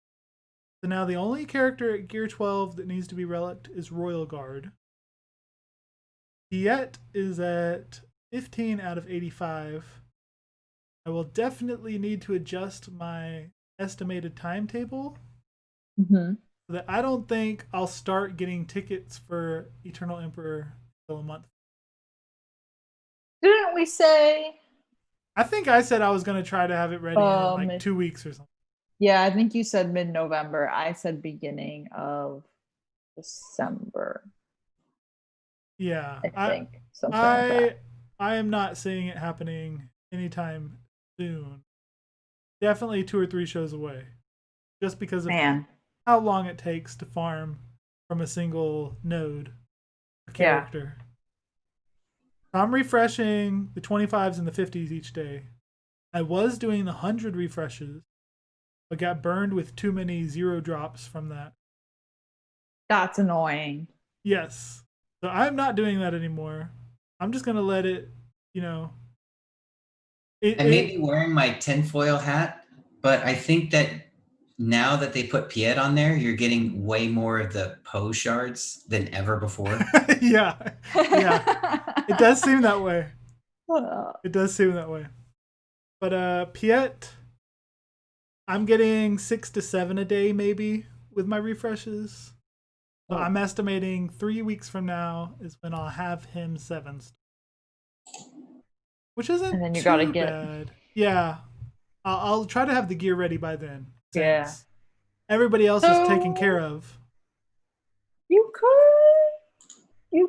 So now the only character at Gear 12 that needs to be relicked is Royal Guard. Piet is at 15 out of 85. I will definitely need to adjust my estimated timetable Mm-hmm. so that I don't think I'll start getting tickets for Eternal Emperor until a month. Didn't we say? I think I said I was going to try to have it ready in like 2 weeks or something. Yeah, I think you said mid-November. I said beginning of December. Yeah, I think something like that. I am not seeing it happening anytime soon. Definitely 2 or 3 shows away, just because of how long it takes to farm from a single node character. Yeah. I'm refreshing the 25s and the 50s each day. I was doing the 100 refreshes, but got burned with too many 0 drops from that. That's annoying. Yes. So I'm not doing that anymore. I'm just going to let it, I may be wearing my tinfoil hat, but I think that now that they put Piet on there, you're getting way more of the Poe shards than ever before. Yeah. It does seem that way. It does seem that way. But Piet, I'm getting 6 to 7 a day maybe with my refreshes. So I'm estimating 3 weeks from now is when I'll have him 7, which isn't and then you gotta get bad. Yeah, I'll try to have the gear ready by then. Yeah, everybody else is taken care of. You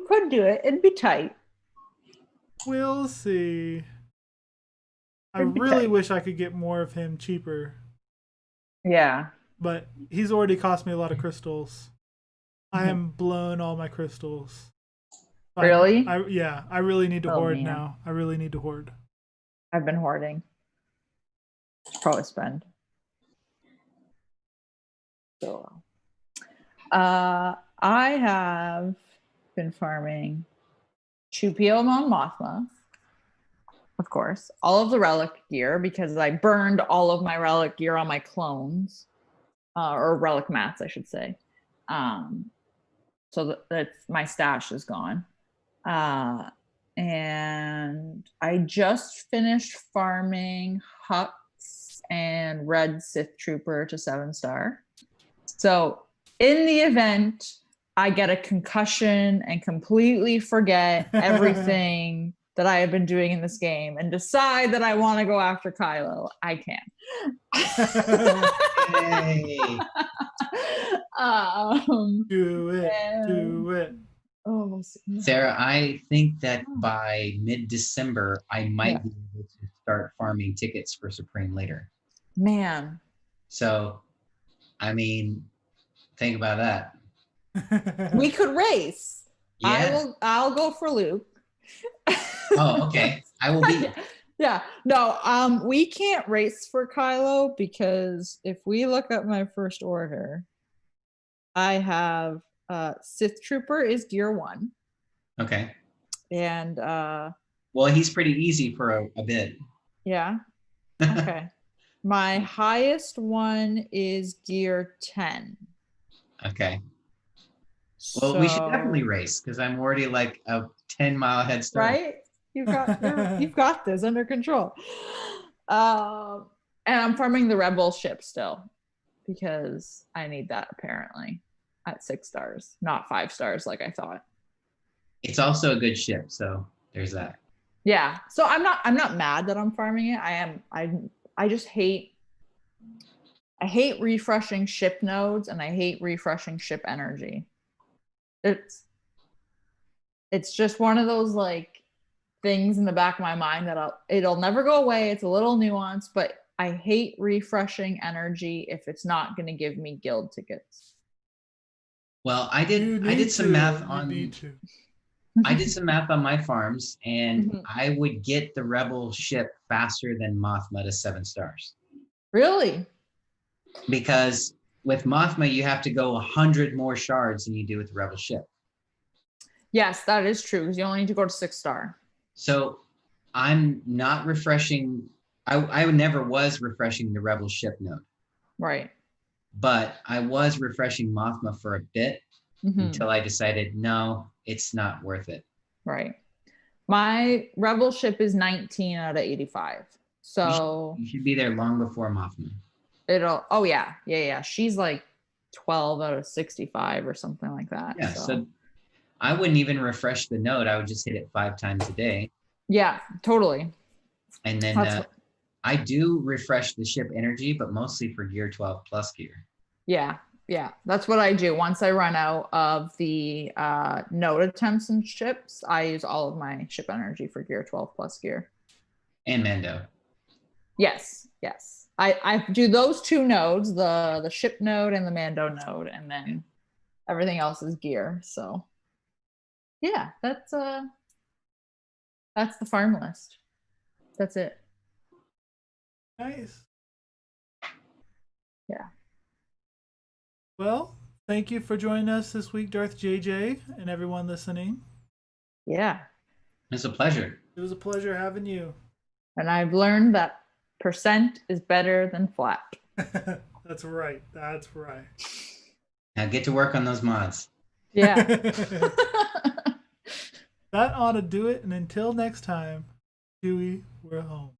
could do it. It'd be tight. We'll see. I really wish I could get more of him cheaper. Yeah, but he's already cost me a lot of crystals. I am blown all my crystals. Really? I really need to hoard now. I really need to hoard. I've been hoarding. Probably spend. So, I have been farming Chupio Mon Mothma, of course, all of the relic gear because I burned all of my relic gear on my clones, or relic mats, I should say. So that's my stash is gone. And I just finished farming Hux and Red Sith Trooper to 7-star. So in the event I get a concussion and completely forget everything that I have been doing in this game and decide that I want to go after Kylo, I can. Hey. Do it. Oh, Sarah, I think that by mid-December, I might be able to start farming tickets for Supreme later. Man. So, I mean, think about that. We could race. Yeah. I'll go for Luke. Oh, okay. I will be. Yeah. No, we can't race for Kylo because if we look up my first order, I have Sith Trooper is gear 1. Okay. And well, he's pretty easy for a bit. Yeah. Okay. My highest one is gear 10. Okay. Well, we should definitely race because I'm already like a 10-mile head start. Right? You've got this under control. And I'm farming the Rebel ship still because I need that apparently at 6 stars, not 5 stars like I thought. It's also a good ship, so there's that. Yeah. So I'm not mad that I'm farming it. I just hate refreshing ship nodes and I hate refreshing ship energy. It's just one of those like things in the back of my mind that it'll never go away. It's a little nuanced, but I hate refreshing energy if it's not going to give me guild tickets. Well, I did some math on I did some math on my farms and I would get the Rebel ship faster than Mothma to 7 stars. Really? Because with Mothma, you have to go 100 more shards than you do with the Rebel ship. Yes, that is true, because you only need to go to 6-star. So I'm not refreshing. I never was refreshing the Rebel ship node. Right. But I was refreshing Mothma for a bit until I decided, no, it's not worth it. Right. My Rebel ship is 19 out of 85. So you should be there long before Mothma. Oh yeah. She's like 12 out of 65 or something like that. Yeah, so I wouldn't even refresh the node. I would just hit it 5 times a day. Yeah, totally. And then I do refresh the ship energy, but mostly for gear 12 plus gear. Yeah, that's what I do. Once I run out of the node attempts and ships, I use all of my ship energy for gear 12 plus gear. And Mando. Yes. I do those 2 nodes, the ship node and the Mando node, and then everything else is gear. So yeah, that's the farm list. That's it. Nice. Yeah. Well, thank you for joining us this week, Darth JJ, and everyone listening. Yeah. It's a pleasure. It was a pleasure having you. And I've learned that percent is better than flat. That's right. Now get to work on those mods. Yeah. That ought to do it. And until next time, Chewie, we're home.